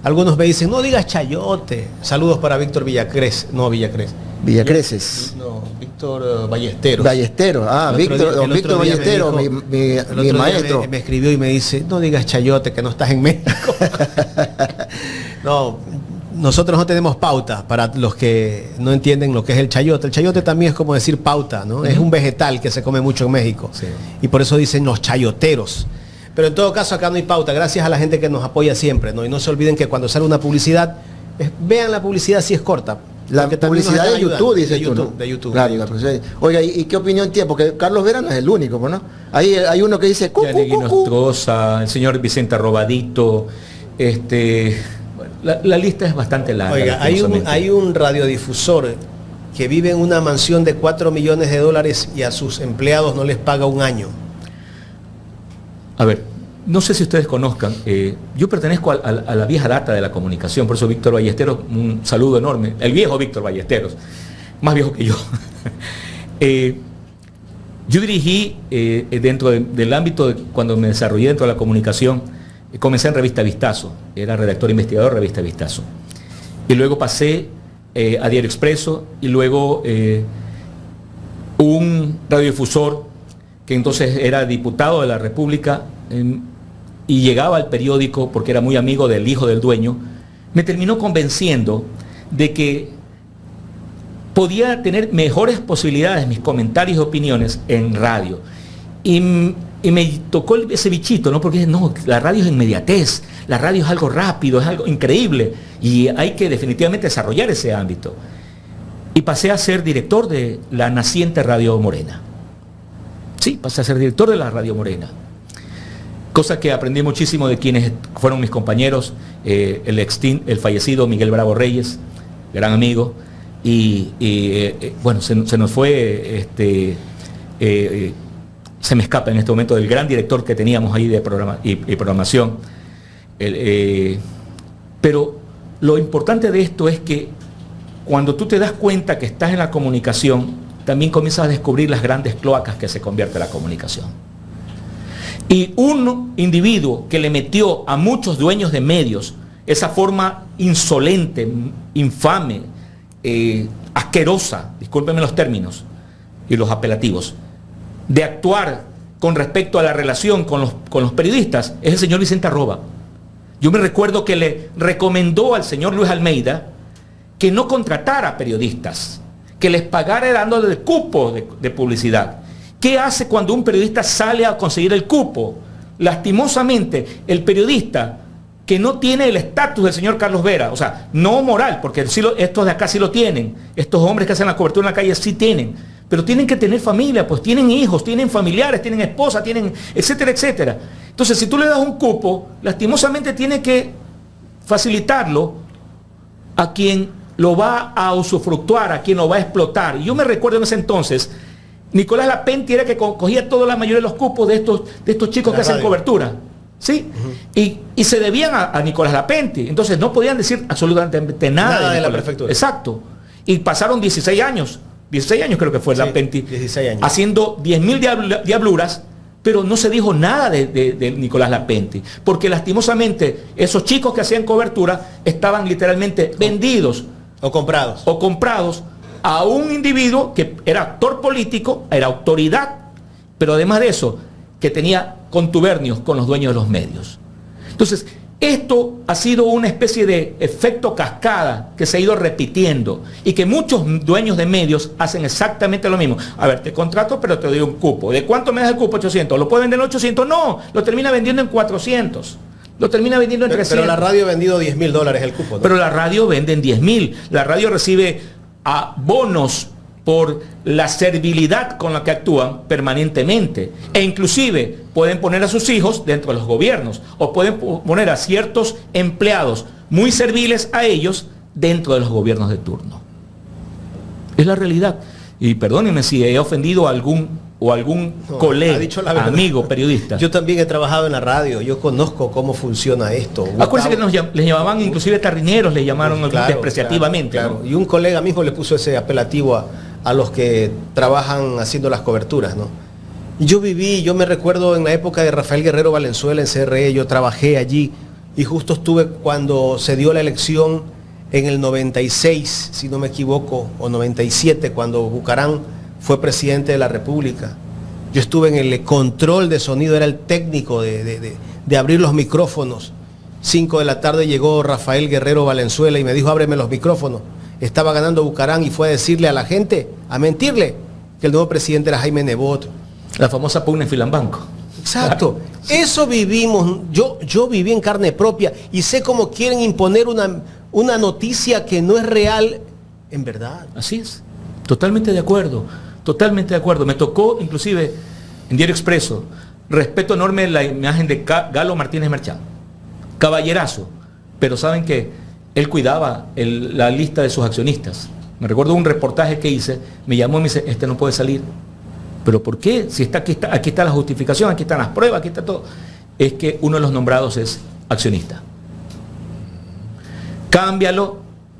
Algunos me dicen, no digas chayote. Saludos para Víctor Villacres. No, Villacres. Villacreces. No, Víctor Ballesteros. Ballesteros. Ah, El otro Víctor, día- don el otro Víctor día me Ballesteros, dijo- el otro mi día maestro. me escribió y me dice, no digas chayote, que no estás en México. No, nosotros no tenemos pauta para los que no entienden lo que es el chayote. El chayote también es como decir pauta, ¿no? Es un vegetal que se come mucho en México. Sí. Y por eso dicen los chayoteros. Pero en todo caso acá no hay pauta, gracias a la gente que nos apoya siempre, ¿no? Y no se olviden que cuando sale una publicidad, vean la publicidad si es corta. La porque también nos publicidad están de ayudando. YouTube, dice de YouTube, de YouTube. Claro, de la YouTube. publicidad. Oiga, ¿y qué opinión tiene? Porque Carlos Vera no es el único, ¿no? Ahí hay uno que dice, cu, cu, Yanegui cu, cu. Nostroza, el señor Vicente Robadito, bueno, la lista es bastante larga. Oiga, lastimosamente. hay un radiodifusor que vive en una mansión de $4 millones y a sus empleados no les paga un año. A ver, no sé si ustedes conozcan, yo pertenezco a la vieja data de la comunicación, por eso Víctor Ballesteros, un saludo enorme, el viejo Víctor Ballesteros, más viejo que yo. Yo dirigí dentro del ámbito, cuando me desarrollé dentro de la comunicación, comencé en Revista Vistazo, era redactor investigador de Revista Vistazo. Y luego pasé a Diario Expreso y luego un radiodifusor que entonces era diputado de la República y llegaba al periódico porque era muy amigo del hijo del dueño, me terminó convenciendo de que podía tener mejores posibilidades mis comentarios y opiniones en radio. Y me tocó ese bichito, ¿no? Porque no, la radio es inmediatez, la radio es algo rápido, es algo increíble y hay que definitivamente desarrollar ese ámbito. y pasé a ser director de la naciente Radio Morena. Sí, pasé a ser director de la Radio Morena. Cosa que aprendí muchísimo de quienes fueron mis compañeros, el fallecido Miguel Bravo Reyes, gran amigo, bueno, se nos fue, se me escapa en este momento del gran director que teníamos ahí de programación. Pero lo importante de esto es que cuando tú te das cuenta que estás en la comunicación, también comienzas a descubrir las grandes cloacas que se convierte la comunicación. Y un individuo que le metió a muchos dueños de medios esa forma insolente, infame, asquerosa, discúlpenme los términos y los apelativos, de actuar con respecto a la relación con los periodistas, es el señor Vicente Arroba. Yo me recuerdo que le recomendó al señor Luis Almeida que no contratara periodistas, que les pagara dándole el cupo de publicidad. ¿Qué hace cuando un periodista sale a conseguir el cupo? Lastimosamente, el periodista que no tiene el estatus del señor Carlos Vera, o sea, no moral, porque estos de acá sí lo tienen, estos hombres que hacen la cobertura en la calle sí tienen, pero tienen que tener familia, pues tienen hijos, tienen familiares, tienen esposa, tienen etcétera, etcétera. Entonces, si tú le das un cupo, lastimosamente tiene que facilitarlo a quien lo va a usufructuar, a quien lo va a explotar. Y yo me recuerdo en ese entonces, Nicolás Lapenti era que cogía toda la mayoría de los cupos de estos chicos que hacen cobertura. ¿Sí? Y se debían a Nicolás Lapenti. Entonces no podían decir absolutamente nada de la prefectura. Exacto. Y pasaron 16 años. 16 años creo que fue Lapenti. 16 años. Haciendo 10.000 diabluras, pero no se dijo nada de Nicolás Lapenti. Porque lastimosamente esos chicos que hacían cobertura estaban literalmente vendidos. O comprados. A un individuo que era actor político, era autoridad, pero además de eso, que tenía contubernios con los dueños de los medios. Entonces, esto ha sido una especie de efecto cascada que se ha ido repitiendo y que muchos dueños de medios hacen exactamente lo mismo. A ver, te contrato, pero te doy un cupo. ¿De cuánto me das el cupo? 800. ¿Lo puedo vender en 800? No, lo termina vendiendo en 400. Lo termina vendiendo en 300. Pero la radio ha vendido $10.000 el cupo, ¿no? Pero la radio vende en 10.000. La radio recibe bonos por la servilidad con la que actúan permanentemente. E inclusive pueden poner a sus hijos dentro de los gobiernos o pueden poner a ciertos empleados muy serviles a ellos dentro de los gobiernos de turno. Es la realidad. Y perdónenme si he ofendido a algún colega, amigo, periodista. Yo también he trabajado en la radio, yo conozco cómo funciona esto. Acuérdense que les llamaban inclusive tarrineros, les llamaron despreciativamente. Claro. Y un colega mismo le puso ese apelativo a los que trabajan haciendo las coberturas, ¿no? Yo me recuerdo en la época de Rafael Guerrero Valenzuela en CRE, yo trabajé allí y justo estuve cuando se dio la elección en el 96, si no me equivoco, o 97, cuando Bucarán fue presidente de la República. Yo estuve en el control de sonido, era el técnico de abrir los micrófonos. 5 de la tarde llegó Rafael Guerrero Valenzuela y me dijo, ábreme los micrófonos. Estaba ganando Bucarán y fue a decirle a la gente, a mentirle, que el nuevo presidente era Jaime Nebot. La famosa pugna en Filambanco. Exacto. Claro. Eso vivimos. Yo viví en carne propia y sé cómo quieren imponer una noticia que no es real en verdad. Así es. Totalmente de acuerdo. Totalmente de acuerdo. Me tocó inclusive en Diario Expreso. Respeto enorme la imagen de Galo Martínez Merchán. Caballerazo. Pero saben que él cuidaba la lista de sus accionistas. Me recuerdo un reportaje que hice. Me llamó y me dice, este no puede salir. ¿Pero por qué? Si aquí está la justificación, aquí están las pruebas, aquí está todo. Es que uno de los nombrados es accionista. Cámbialo.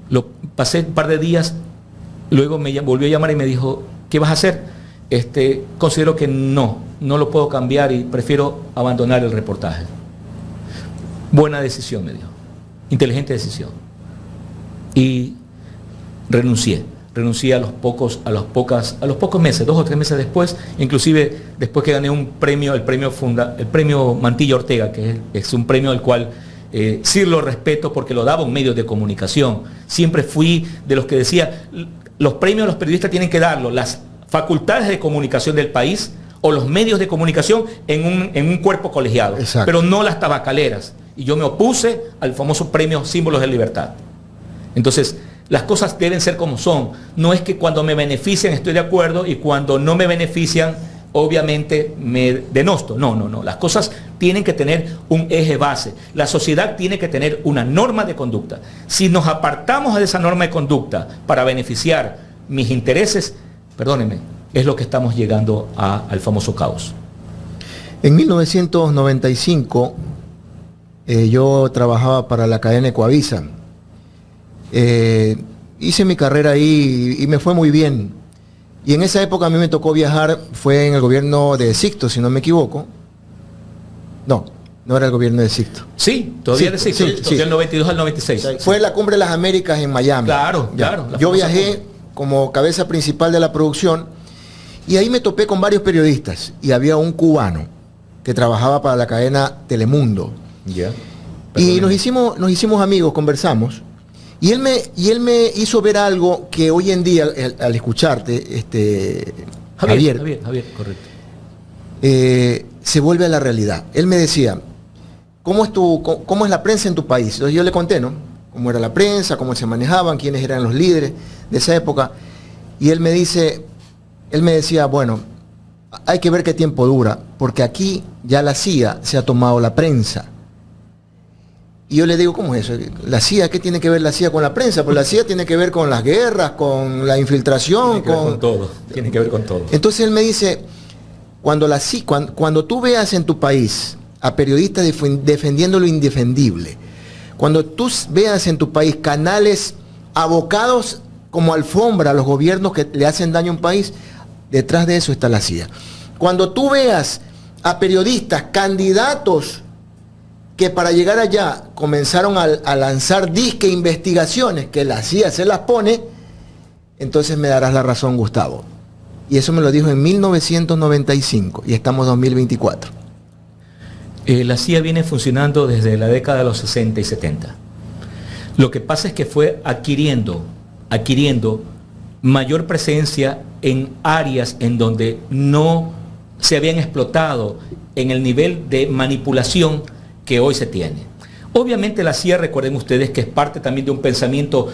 Lo pasé un par de días. Luego me volvió a llamar y me dijo, ¿qué vas a hacer? Considero que no lo puedo cambiar y prefiero abandonar el reportaje. Buena decisión, me dijo. Inteligente decisión. Y renuncié a los pocos meses, 2 o 3 meses después, inclusive después que gané un premio, el premio Mantilla Ortega, que es un premio al cual sí lo respeto porque lo daba un medio de comunicación. Siempre fui de los que decía, los premios a los periodistas tienen que darlo las facultades de comunicación del país o los medios de comunicación en un cuerpo colegiado. Exacto. Pero no las tabacaleras. Y yo me opuse al famoso premio Símbolos de Libertad. Entonces, Las cosas deben ser como son. No es que cuando me benefician estoy de acuerdo y cuando no me benefician, obviamente me denosto. No, no, no. Las cosas tienen que tener un eje base. La sociedad tiene que tener una norma de conducta. Si nos apartamos de esa norma de conducta para beneficiar mis intereses, perdónenme, es lo que estamos llegando al famoso caos. En 1995 yo trabajaba para la cadena Ecuavisa. Hice mi carrera ahí y me fue muy bien. Y en esa época a mí me tocó viajar, fue en el gobierno de Sixto, si no me equivoco. No, no era el gobierno de Sixto. Sí, todavía de Sixto, del 92 al 96. Fue la Cumbre de las Américas en Miami. Claro, ya. claro. Yo viajé como cabeza principal de la producción y ahí me topé con varios periodistas y había un cubano que trabajaba para la cadena Telemundo. Ya. Y nos hicimos amigos, conversamos. Y él me hizo ver algo que hoy en día, al escucharte, Javier, correcto. Se vuelve a la realidad. Él me decía, ¿cómo es la prensa en tu país? Entonces yo le conté, ¿no? Cómo era la prensa, cómo se manejaban, quiénes eran los líderes de esa época. Y él me decía, bueno, hay que ver qué tiempo dura, porque aquí ya la CIA se ha tomado la prensa. Y yo le digo, ¿cómo es eso? ¿La CIA? ¿Qué tiene que ver la CIA con la prensa? Pues la CIA tiene que ver con las guerras, con la infiltración, tiene que ver con todo. Tiene que ver con todo. Entonces él me dice, cuando tú veas en tu país a periodistas defendiendo lo indefendible, cuando tú veas en tu país canales abocados como alfombra a los gobiernos que le hacen daño a un país, detrás de eso está la CIA. Cuando tú veas a periodistas, candidatos, que para llegar allá comenzaron a lanzar disque investigaciones que la CIA se las pone, entonces me darás la razón, Gustavo. Y eso me lo dijo en 1995 y estamos en 2024. La CIA viene funcionando desde la década de los 60 y 70. Lo que pasa es que fue adquiriendo mayor presencia en áreas en donde no se habían explotado en el nivel de manipulación que hoy se tiene. Obviamente la CIA, recuerden ustedes que es parte también de un pensamiento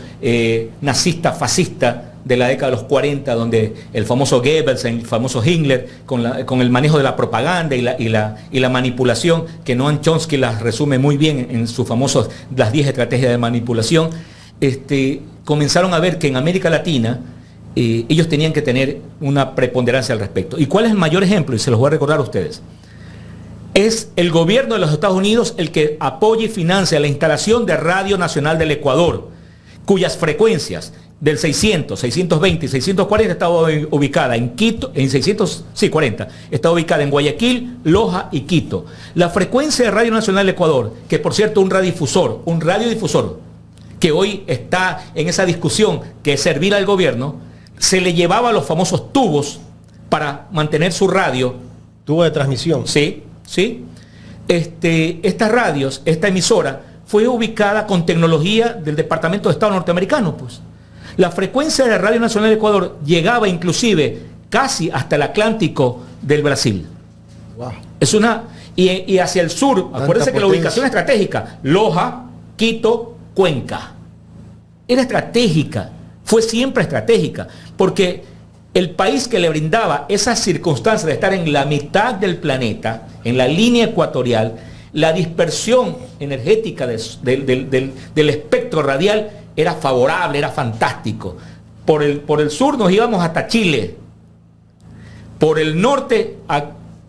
nazista, fascista de la década de los 40, donde el famoso Goebbels, el famoso Hitler, con el manejo de la propaganda y la manipulación, que Noam Chomsky las resume muy bien en sus famosos las 10 estrategias de manipulación, comenzaron a ver que en América Latina ellos tenían que tener una preponderancia al respecto. ¿Y cuál es el mayor ejemplo? Y se los voy a recordar a ustedes. Es el gobierno de los Estados Unidos el que apoya y financia la instalación de Radio Nacional del Ecuador, cuyas frecuencias del 600, 620 y 640 estaba ubicada en Quito, en 640, está ubicada en Guayaquil, Loja y Quito. La frecuencia de Radio Nacional del Ecuador, que por cierto un radiodifusor, que hoy está en esa discusión que es servir al gobierno, se le llevaba los famosos tubos para mantener su radio. Tubo de transmisión. Sí. ¿Sí? Estas radios, esta emisora, fue ubicada con tecnología del Departamento de Estado norteamericano, pues. La frecuencia de Radio Nacional de Ecuador llegaba inclusive casi hasta el Atlántico del Brasil. Wow. Y hacia el sur, acuérdense que la ubicación estratégica, Loja, Quito, Cuenca. Era estratégica, fue siempre estratégica, porque el país que le brindaba esas circunstancias de estar en la mitad del planeta, en la línea ecuatorial, la dispersión energética del espectro radial era favorable, era fantástico. Por el sur nos íbamos hasta Chile. Por el norte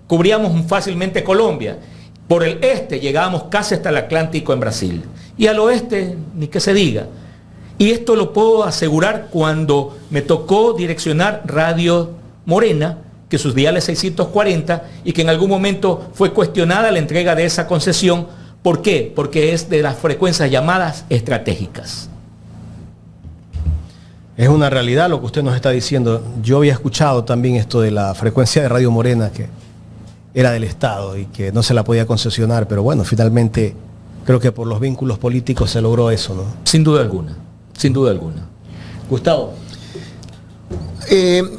cubríamos fácilmente Colombia. Por el este llegábamos casi hasta el Atlántico en Brasil. Y al oeste, ni que se diga. Y esto lo puedo asegurar cuando me tocó direccionar Radio Morena, que sus diales 640, y que en algún momento fue cuestionada la entrega de esa concesión. ¿Por qué? Porque es de las frecuencias llamadas estratégicas. Es una realidad lo que usted nos está diciendo. Yo había escuchado también esto de la frecuencia de Radio Morena, que era del Estado y que no se la podía concesionar, pero bueno, finalmente creo que por los vínculos políticos se logró eso, ¿no? Sin duda alguna. Sin duda alguna. Gustavo.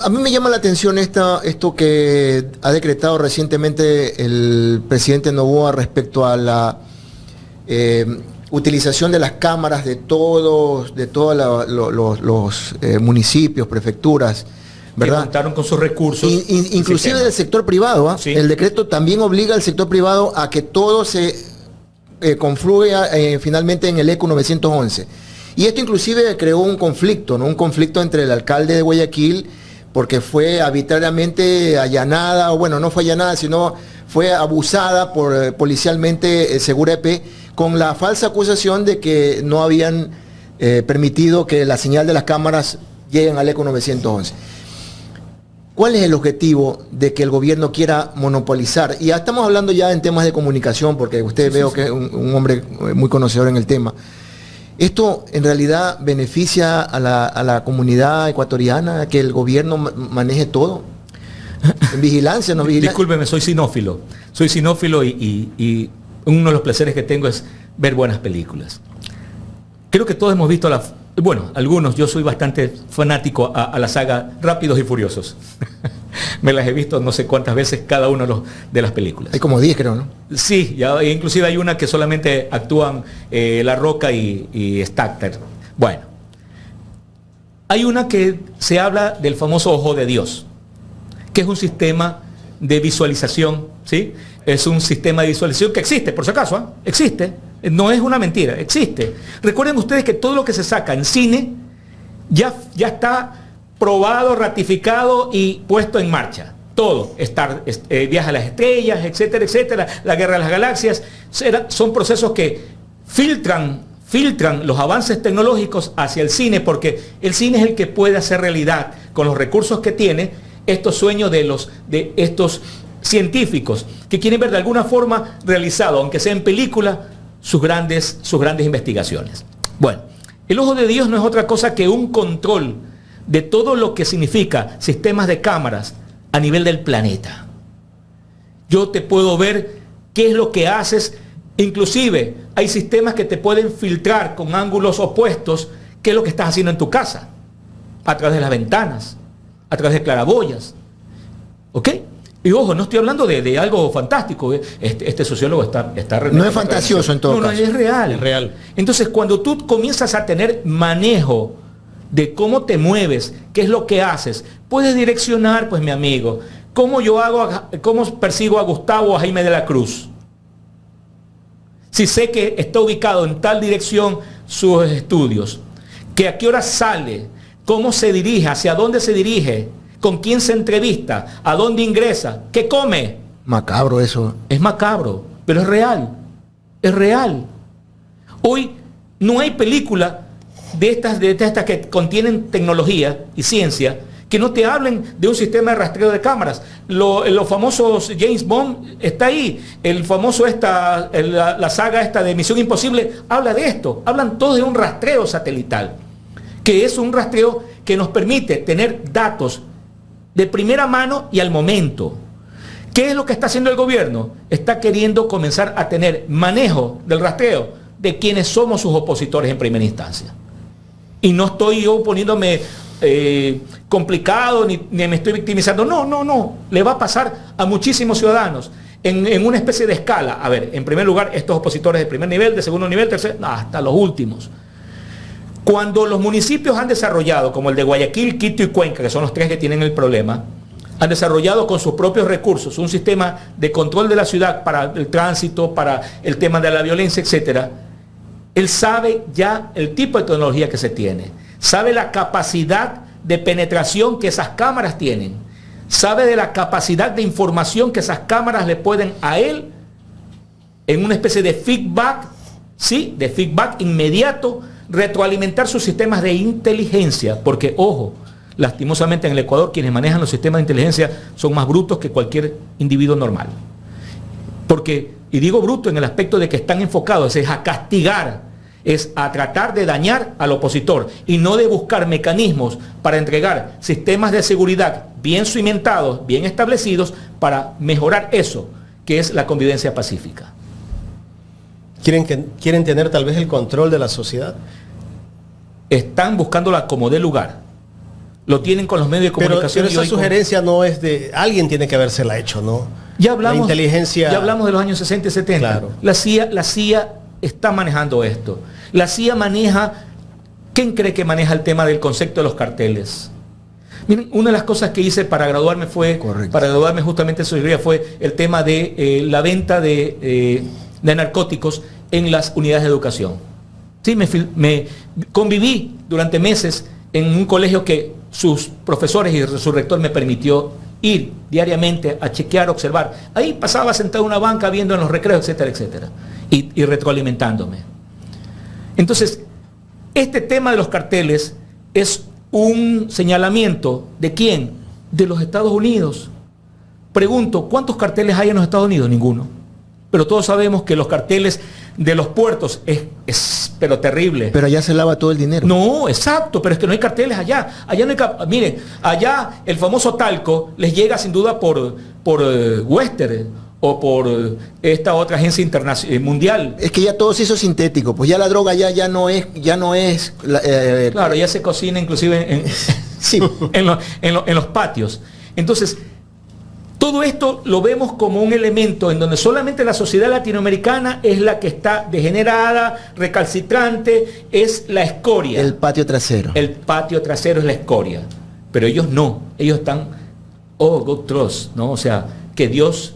A mí me llama la atención esto que ha decretado recientemente el presidente Noboa respecto a utilización de las cámaras de todos los municipios, prefecturas, ¿verdad? Que contaron con sus recursos. Inclusive del sector privado, ¿ah? Sí. El decreto también obliga al sector privado a que todo se confluya finalmente en el ECO 911. Y esto inclusive creó un conflicto, ¿no? Un conflicto entre el alcalde de Guayaquil, porque fue arbitrariamente allanada, o bueno, no fue allanada, sino fue abusada policialmente Segura EP, con la falsa acusación de que no habían permitido que la señal de las cámaras lleguen al ECO 911. ¿Cuál es el objetivo de que el gobierno quiera monopolizar? Y ya estamos hablando ya en temas de comunicación, porque usted veo que es un hombre muy conocedor en el tema. ¿Esto en realidad beneficia a la comunidad ecuatoriana, que el gobierno maneje todo? En vigilancia, no vigilancia. Discúlpeme, soy cinófilo. Soy cinófilo y uno de los placeres que tengo es ver buenas películas. Creo que todos hemos visto bueno, algunos, yo soy bastante fanático a la saga Rápidos y Furiosos. Me las he visto no sé cuántas veces cada una de las películas. Hay como 10, creo, ¿no? Sí, inclusive hay una que solamente actúan La Roca y Statham. Bueno, hay una que se habla del famoso ojo de Dios, que es un sistema de visualización, ¿sí? Es un sistema de visualización que existe, por si acaso, ¿eh? Existe, no es una mentira, existe. Recuerden ustedes que todo lo que se saca en cine ya está probado, ratificado y puesto en marcha. Todo, Viaje a las Estrellas, etcétera, etcétera, la Guerra de las Galaxias, son procesos que filtran los avances tecnológicos hacia el cine, porque el cine es el que puede hacer realidad, con los recursos que tiene, estos sueños de estos científicos que quieren ver de alguna forma realizado, aunque sea en película, sus grandes investigaciones. Bueno, el ojo de Dios no es otra cosa que un control de todo lo que significa sistemas de cámaras a nivel del planeta. Yo te puedo ver qué es lo que haces, inclusive hay sistemas que te pueden filtrar con ángulos opuestos qué es lo que estás haciendo en tu casa, a través de las ventanas, a través de claraboyas. ¿Ok? Y ojo, no estoy hablando de algo fantástico. Este sociólogo está no es fantasioso en todo caso. No, es real. Es real. Entonces, cuando tú comienzas a tener manejo de cómo te mueves, qué es lo que haces, puedes direccionar, pues mi amigo, cómo persigo a Gustavo o a Jaime de la Cruz. Si sé que está ubicado en tal dirección sus estudios, que a qué hora sale, cómo se dirige, hacia dónde se dirige, con quién se entrevista, a dónde ingresa, qué come. Macabro eso. Es macabro, pero es real. Es real. Hoy no hay película de estas que contienen tecnología y ciencia que no te hablen de un sistema de rastreo de cámaras. Los famosos James Bond está ahí. El famoso la saga esta de Misión Imposible habla de esto. Hablan todos de un rastreo satelital, que es un rastreo que nos permite tener datos de primera mano y al momento. ¿Qué es lo que está haciendo el gobierno? Está queriendo comenzar a tener manejo del rastreo de quienes somos sus opositores en primera instancia. Y no estoy yo poniéndome complicado ni me estoy victimizando. No. Le va a pasar a muchísimos ciudadanos en una especie de escala. A ver, en primer lugar, estos opositores de primer nivel, de segundo nivel, tercer, hasta los últimos. Cuando los municipios han desarrollado, como el de Guayaquil, Quito y Cuenca, que son los tres que tienen el problema, han desarrollado con sus propios recursos un sistema de control de la ciudad para el tránsito, para el tema de la violencia, etcétera. Él sabe ya el tipo de tecnología que se tiene, sabe la capacidad de penetración que esas cámaras tienen, sabe de la capacidad de información que esas cámaras le pueden a él en una especie de feedback, ¿sí? De feedback inmediato, retroalimentar sus sistemas de inteligencia, porque, ojo, lastimosamente en el Ecuador quienes manejan los sistemas de inteligencia son más brutos que cualquier individuo normal. Porque, y digo bruto en el aspecto de que están enfocados es a castigar, es a tratar de dañar al opositor y no de buscar mecanismos para entregar sistemas de seguridad bien cimentados, bien establecidos para mejorar eso, que es la convivencia pacífica. ¿Quieren tener tal vez el control de la sociedad? Están buscándola como de lugar. Lo tienen con los medios de comunicación. Pero esa sugerencia no es de... Alguien tiene que habérsela hecho, ¿no? Ya hablamos, la inteligencia... Ya hablamos de los años 60 y 70. Claro. La CIA está manejando esto. La CIA maneja, ¿quién cree que maneja el tema del concepto de los carteles? Miren, una de las cosas que hice para graduarme justamente en seguridad fue el tema de la venta de narcóticos en las unidades de educación. Sí, me conviví durante meses en un colegio que sus profesores y su rector me permitió ir diariamente a chequear, observar. Ahí pasaba sentado en una banca viendo en los recreos, etcétera, etcétera, y retroalimentándome. Entonces, este tema de los carteles es un señalamiento ¿de quién? De los Estados Unidos. Pregunto, ¿cuántos carteles hay en los Estados Unidos? Ninguno. Pero todos sabemos que los carteles de los puertos es pero terrible. Pero allá se lava todo el dinero. No, exacto, pero es que no hay carteles allá. Allá no hay miren, allá el famoso talco les llega sin duda por Western o por esta otra agencia internacional mundial. Es que ya todo se hizo sintético, pues ya la droga ya no es claro, ya se cocina inclusive sí. en los patios. Entonces, todo esto lo vemos como un elemento en donde solamente la sociedad latinoamericana es la que está degenerada, recalcitrante, es la escoria. El patio trasero. El patio trasero es la escoria. Pero ellos no, ellos están, God trust, ¿no? O sea, que Dios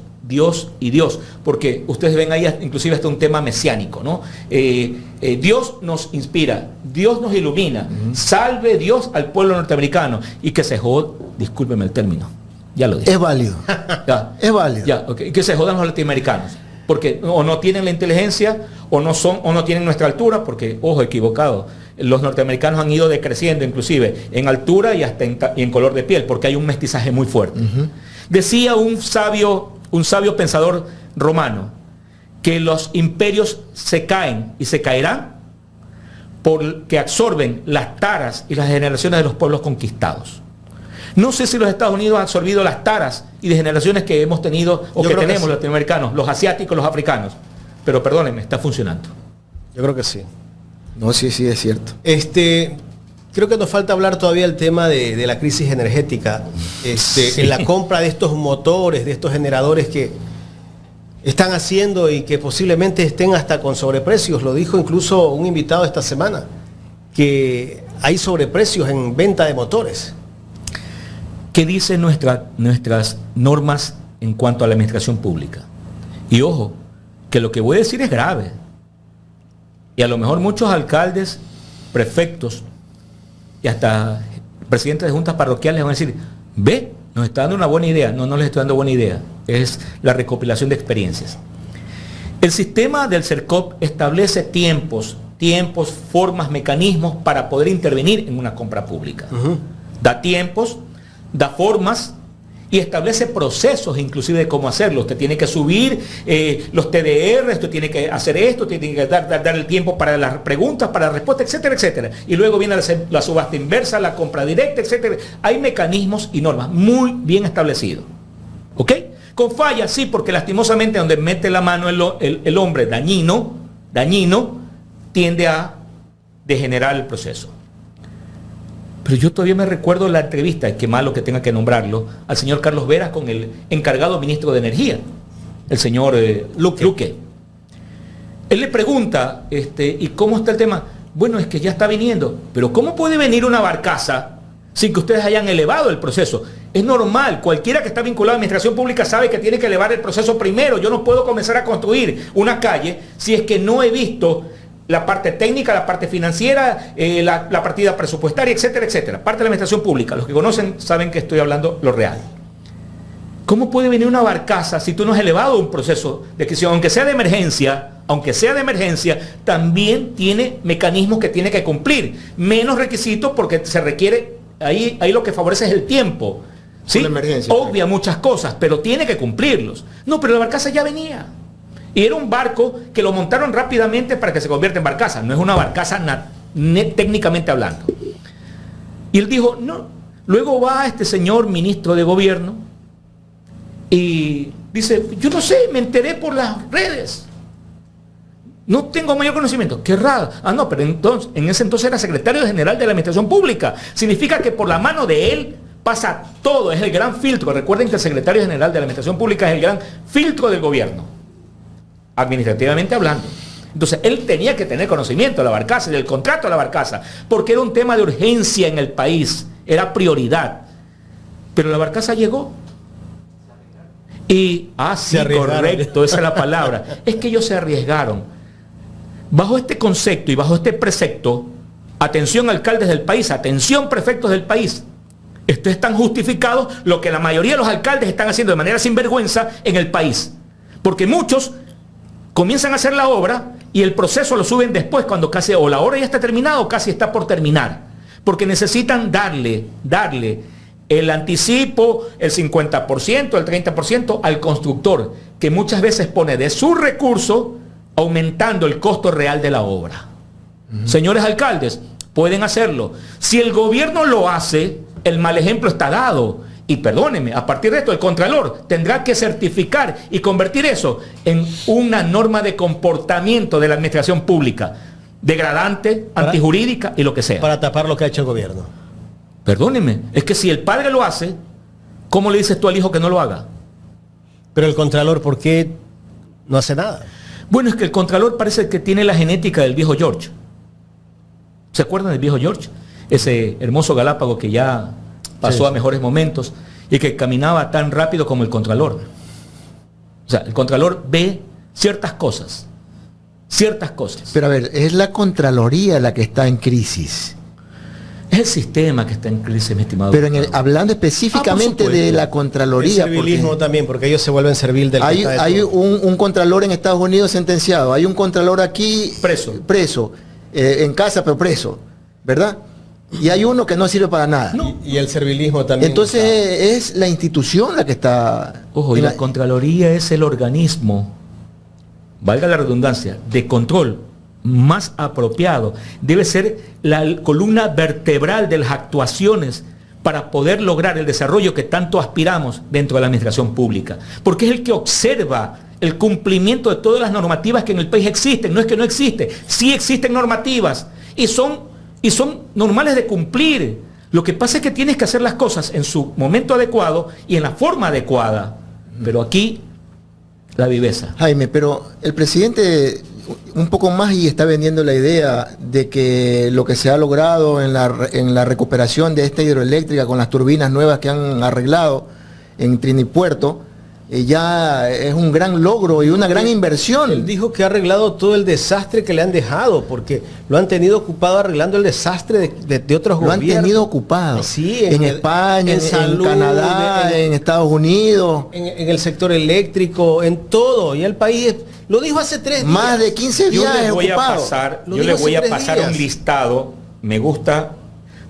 y Dios, porque ustedes ven ahí inclusive hasta un tema mesiánico, ¿no? Dios nos inspira, Dios nos ilumina, salve Dios al pueblo norteamericano y que se joda, discúlpeme el término, ya lo dije. Es válido. Ya. Es válido. Ya, okay. Que se jodan los latinoamericanos, porque o no tienen la inteligencia, o no tienen nuestra altura, porque, ojo, equivocado, los norteamericanos han ido decreciendo inclusive en altura y hasta en color de piel, porque hay un mestizaje muy fuerte. Decía un sabio pensador romano que los imperios se caen y se caerán porque absorben las taras y las generaciones de los pueblos conquistados. No sé si los Estados Unidos han absorbido las taras y de generaciones que hemos tenido o que tenemos los latinoamericanos, los asiáticos, los africanos, pero perdónenme, está funcionando. Yo creo que sí. No, sí, es cierto. Creo que nos falta hablar todavía el tema de la crisis energética, en la compra de estos motores, de estos generadores que están haciendo y que posiblemente estén hasta con sobreprecios. Lo dijo incluso un invitado esta semana, que hay sobreprecios en venta de motores. ¿Qué dicen nuestras normas en cuanto a la administración pública? Y ojo, que lo que voy a decir es grave. Y a lo mejor muchos alcaldes, prefectos y hasta presidentes de juntas parroquiales van a decir, ve, nos está dando una buena idea. No les estoy dando buena idea. Es la recopilación de experiencias. El sistema del CERCOP establece tiempos, formas, mecanismos para poder intervenir en una compra pública. Da tiempos, da formas y establece procesos inclusive de cómo hacerlo. Usted tiene que subir los TDR, usted tiene que hacer esto, tiene que dar el tiempo para las preguntas, para la respuesta, etcétera, etcétera. Y luego viene la subasta inversa, la compra directa, etcétera. Hay mecanismos y normas muy bien establecidos. ¿Ok? Con fallas, sí, porque lastimosamente donde mete la mano el hombre dañino, tiende a degenerar el proceso. Pero yo todavía me recuerdo la entrevista, qué malo que tenga que nombrarlo, al señor Carlos Veras con el encargado ministro de Energía, el señor Luque. Él le pregunta, ¿y cómo está el tema? Bueno, es que ya está viniendo, pero ¿cómo puede venir una barcaza sin que ustedes hayan elevado el proceso? Es normal, cualquiera que está vinculado a la administración pública sabe que tiene que elevar el proceso primero. Yo no puedo comenzar a construir una calle si es que no he visto la parte técnica, la parte financiera, la partida presupuestaria, etcétera, etcétera. Parte de la administración pública. Los que conocen saben que estoy hablando lo real. ¿Cómo puede venir una barcaza si tú no has elevado un proceso de adquisición? Aunque sea de emergencia, también tiene mecanismos que tiene que cumplir. Menos requisitos porque se requiere, ahí lo que favorece es el tiempo. ¿Sí? Obvia muchas cosas, pero tiene que cumplirlos. No, pero la barcaza ya venía. Y era un barco que lo montaron rápidamente para que se convierta en barcaza. No es una barcaza técnicamente hablando. Y él dijo, no. Luego va este señor ministro de gobierno y dice, yo no sé, me enteré por las redes. No tengo mayor conocimiento. Qué raro. No, pero entonces, en ese entonces era secretario general de la Administración Pública. Significa que por la mano de él pasa todo. Es el gran filtro. Recuerden que el secretario general de la Administración Pública es el gran filtro del gobierno, administrativamente hablando. Entonces, él tenía que tener conocimiento de la barcaza y del contrato de la barcaza, porque era un tema de urgencia en el país, era prioridad. Pero la barcaza llegó. Y, sí, correcto, esa es la palabra. Es que ellos se arriesgaron. Bajo este concepto y bajo este precepto, atención alcaldes del país, atención prefectos del país, esto es tan justificado lo que la mayoría de los alcaldes están haciendo de manera sinvergüenza en el país. Porque muchos comienzan a hacer la obra y el proceso lo suben después, cuando casi o la obra ya está terminada o casi está por terminar. Porque necesitan darle el anticipo, el 50%, el 30% al constructor, que muchas veces pone de su recurso aumentando el costo real de la obra. Señores alcaldes, pueden hacerlo. Si el gobierno lo hace, el mal ejemplo está dado. Y perdónenme, a partir de esto el Contralor tendrá que certificar y convertir eso en una norma de comportamiento de la administración pública, degradante, antijurídica y lo que sea. Para tapar lo que ha hecho el gobierno. Perdónenme, es que si el padre lo hace, ¿cómo le dices tú al hijo que no lo haga? Pero el Contralor, ¿por qué no hace nada? Bueno, es que el Contralor parece que tiene la genética del viejo George. ¿Se acuerdan del viejo George? Ese hermoso galápago que ya pasó a mejores momentos y que caminaba tan rápido como el Contralor. O sea, el Contralor ve ciertas cosas. Pero a ver, es la Contraloría la que está en crisis. Es el sistema que está en crisis, mi estimado. Pero hablando específicamente de la Contraloría. El servilismo también, porque ellos se vuelven servil del hay un Contralor en Estados Unidos sentenciado, hay un Contralor aquí preso, en casa pero preso, ¿verdad? Y hay uno que no sirve para nada. No. Y el servilismo también. Entonces es la institución la que está... Ojo, y la Contraloría es el organismo, valga la redundancia, de control más apropiado. Debe ser la columna vertebral de las actuaciones para poder lograr el desarrollo que tanto aspiramos dentro de la administración pública. Porque es el que observa el cumplimiento de todas las normativas que en el país existen. No es que no existe, sí existen normativas y son normales de cumplir. Lo que pasa es que tienes que hacer las cosas en su momento adecuado y en la forma adecuada. Pero aquí, la viveza. Jaime, pero el presidente un poco más y está vendiendo la idea de que lo que se ha logrado en la recuperación de esta hidroeléctrica con las turbinas nuevas que han arreglado en Trinipuerto, ya es un gran logro y una gran inversión. Él dijo que ha arreglado todo el desastre que le han dejado, porque lo han tenido ocupado arreglando el desastre de otros gobiernos. Lo han tenido ocupado. Sí, en España, en salud, en Canadá, en Estados Unidos. En el sector eléctrico, en todo. Y el país, lo dijo hace 3 días. Más de 15 días ocupado. Yo le voy a pasar un listado. Me gusta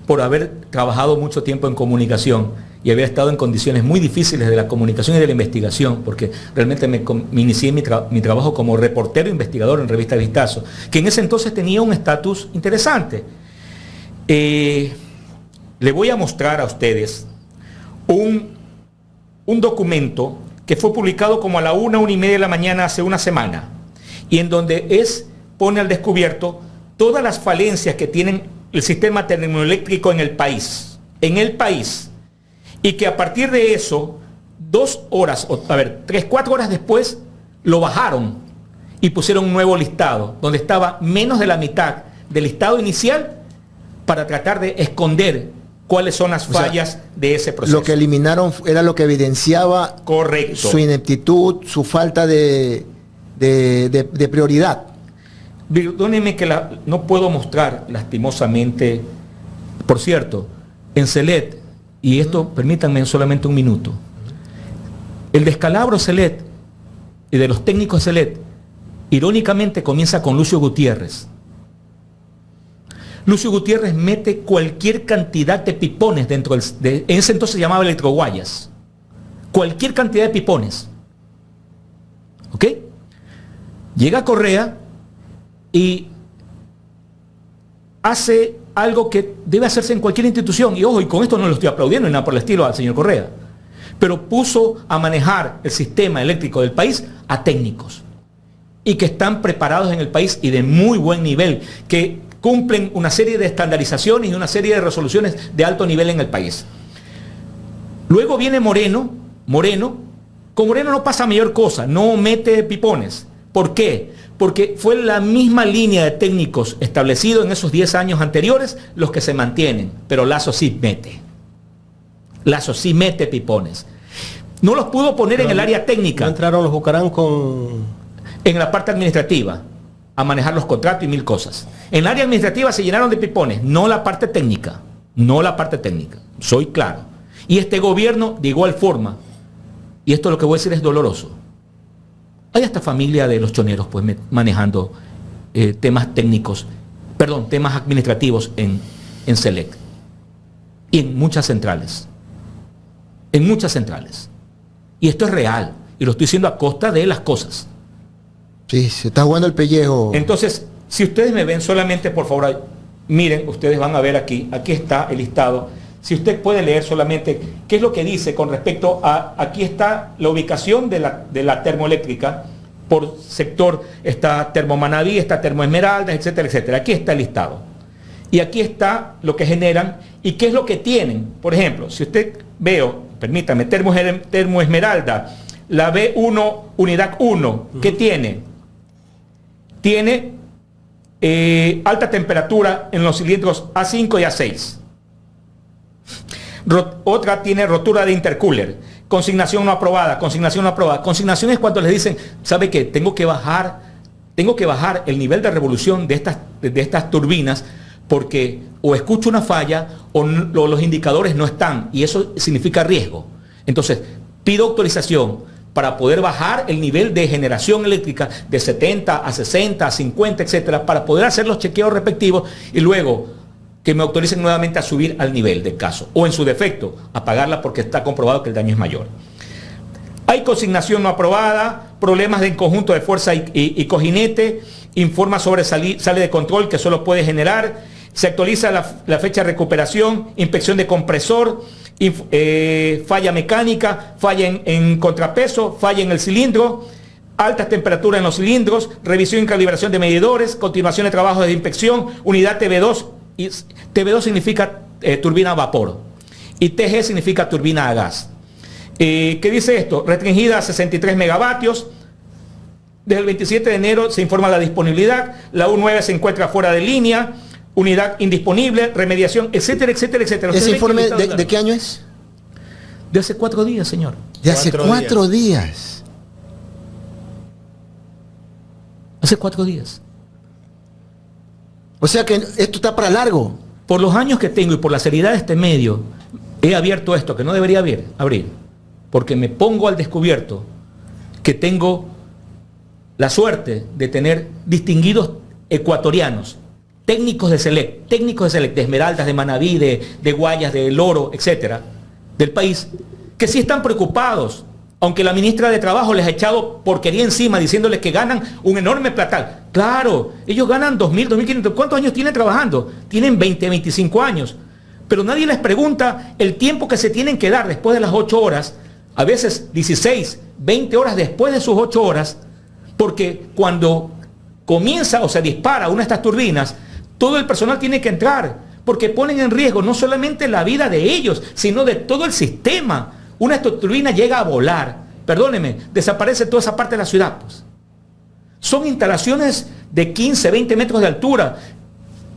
por haber trabajado mucho tiempo en comunicación y había estado en condiciones muy difíciles de la comunicación y de la investigación, porque realmente me inicié mi trabajo como reportero investigador en Revista Vistazo, que en ese entonces tenía un estatus interesante. Le voy a mostrar a ustedes un documento que fue publicado como a la 1:30 de la mañana hace una semana, y en donde pone al descubierto todas las falencias que tienen el sistema termoeléctrico en el país, y que a partir de eso, 4 horas después, lo bajaron y pusieron un nuevo listado, donde estaba menos de la mitad del listado inicial para tratar de esconder cuáles son las fallas de ese proceso. Lo que eliminaron era lo que evidenciaba su ineptitud, su falta de prioridad. Perdónenme que no puedo mostrar lastimosamente, por cierto, en Celet, y esto permítanme solamente un minuto, el descalabro Celet y de los técnicos de Celet, irónicamente comienza con Lucio Gutiérrez. Lucio Gutiérrez mete cualquier cantidad de pipones dentro en ese entonces se llamaba electroguayas, cualquier cantidad de pipones, ¿ok? Llega Correa y hace algo que debe hacerse en cualquier institución, y ojo, y con esto no lo estoy aplaudiendo ni nada por el estilo al señor Correa, pero puso a manejar el sistema eléctrico del país a técnicos, y que están preparados en el país y de muy buen nivel, que cumplen una serie de estandarizaciones y una serie de resoluciones de alto nivel en el país. Luego viene Moreno, con Moreno no pasa mayor cosa, no mete pipones. ¿Por qué? porque fue la misma línea de técnicos establecido en esos 10 años anteriores los que se mantienen, pero Lazo sí mete. Lazo sí mete pipones. No los pudo poner en el área técnica. ¿No entraron los Bucarán con...? En la parte administrativa, a manejar los contratos y mil cosas. En el área administrativa se llenaron de pipones, no la parte técnica. No la parte técnica. Soy claro. Y este gobierno de igual forma, y esto lo que voy a decir es doloroso. Hay hasta familia de los choneros pues manejando temas técnicos, perdón, temas administrativos en SELEC. Y en muchas centrales. En muchas centrales. Y esto es real. Y lo estoy diciendo a costa de las cosas. Sí, se está jugando el pellejo. Entonces, si ustedes me ven solamente, por favor, miren, ustedes van a ver aquí está el listado. Si usted puede leer solamente qué es lo que dice con respecto a, aquí está la ubicación de la termoeléctrica, por sector está Termomanaví, está Termoesmeraldas, etcétera, etcétera. Aquí está el listado. Y aquí está lo que generan y qué es lo que tienen. Por ejemplo, si usted permítame, Termoesmeralda, la B1, unidad 1, ¿qué tiene? Tiene alta temperatura en los cilindros A5 y A6. Otra tiene rotura de intercooler. Consignación no aprobada, consignación no aprobada. Consignación es cuando les dicen, ¿sabe qué? Tengo que bajar el nivel de revolución de estas turbinas porque o escucho una falla o los indicadores no están y eso significa riesgo. Entonces, pido autorización para poder bajar el nivel de generación eléctrica de 70 a 60, a 50, etcétera, para poder hacer los chequeos respectivos y luego que me autoricen nuevamente a subir al nivel del caso o en su defecto apagarla porque está comprobado que el daño es mayor. Hay consignación no aprobada, problemas de conjunto de fuerza y cojinete, informa sobre sale de control que solo puede generar, se actualiza la fecha de recuperación, inspección de compresor, falla mecánica, falla en contrapeso, falla en el cilindro, altas temperaturas en los cilindros, revisión y calibración de medidores, continuación de trabajos de inspección, unidad TB2, y TB2 significa turbina a vapor y TG significa turbina a gas. ¿Qué dice esto? Restringida a 63 megavatios. Desde el 27 de enero se informa la disponibilidad, la U9 se encuentra fuera de línea, unidad indisponible, remediación, etcétera, etcétera, etcétera. ¿Ese informe de qué año es? De hace 4 días, señor. De hace 4 días. Hace 4 días. O sea que esto está para largo. Por los años que tengo y por la seriedad de este medio, he abierto esto que no debería abrir, porque me pongo al descubierto que tengo la suerte de tener distinguidos ecuatorianos, técnicos de SELEC, de Esmeraldas, de Manaví, de Guayas, de El Oro, etcétera, del país, que sí están preocupados, aunque la ministra de Trabajo les ha echado porquería encima diciéndoles que ganan un enorme platal. Claro, ellos ganan 2.000, 2.500. ¿Cuántos años tienen trabajando? Tienen 20, 25 años. Pero nadie les pregunta el tiempo que se tienen que dar después de las 8 horas, a veces 16, 20 horas después de sus 8 horas, porque cuando comienza o se dispara una de estas turbinas, todo el personal tiene que entrar, porque ponen en riesgo no solamente la vida de ellos, sino de todo el sistema. Una de estas turbinas llega a volar, perdóneme, desaparece toda esa parte de la ciudad. Pues. Son instalaciones de 15, 20 metros de altura,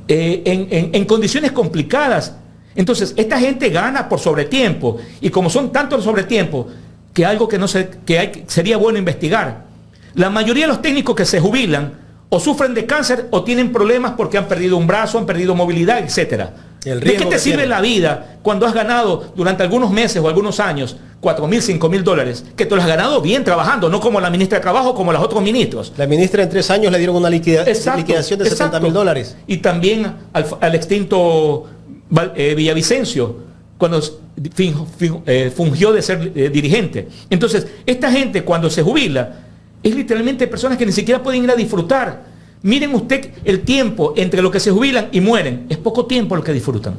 en condiciones complicadas. Entonces, esta gente gana por sobretiempo, y como son tantos los sobretiempos, que algo que sería bueno investigar. La mayoría de los técnicos que se jubilan o sufren de cáncer o tienen problemas porque han perdido un brazo, han perdido movilidad, etcétera. ¿De qué te sirve la vida cuando has ganado durante algunos meses o algunos años $4.000, $5.000? Que te lo has ganado bien trabajando, no como la ministra de Trabajo, como los otros ministros. La ministra en 3 años le dieron una liquidación de $70.000. Y también al extinto Villavicencio, cuando fungió de ser dirigente. Entonces, esta gente cuando se jubila, es literalmente personas que ni siquiera pueden ir a disfrutar. Miren usted el tiempo entre lo que se jubilan y mueren. Es poco tiempo lo que disfrutan.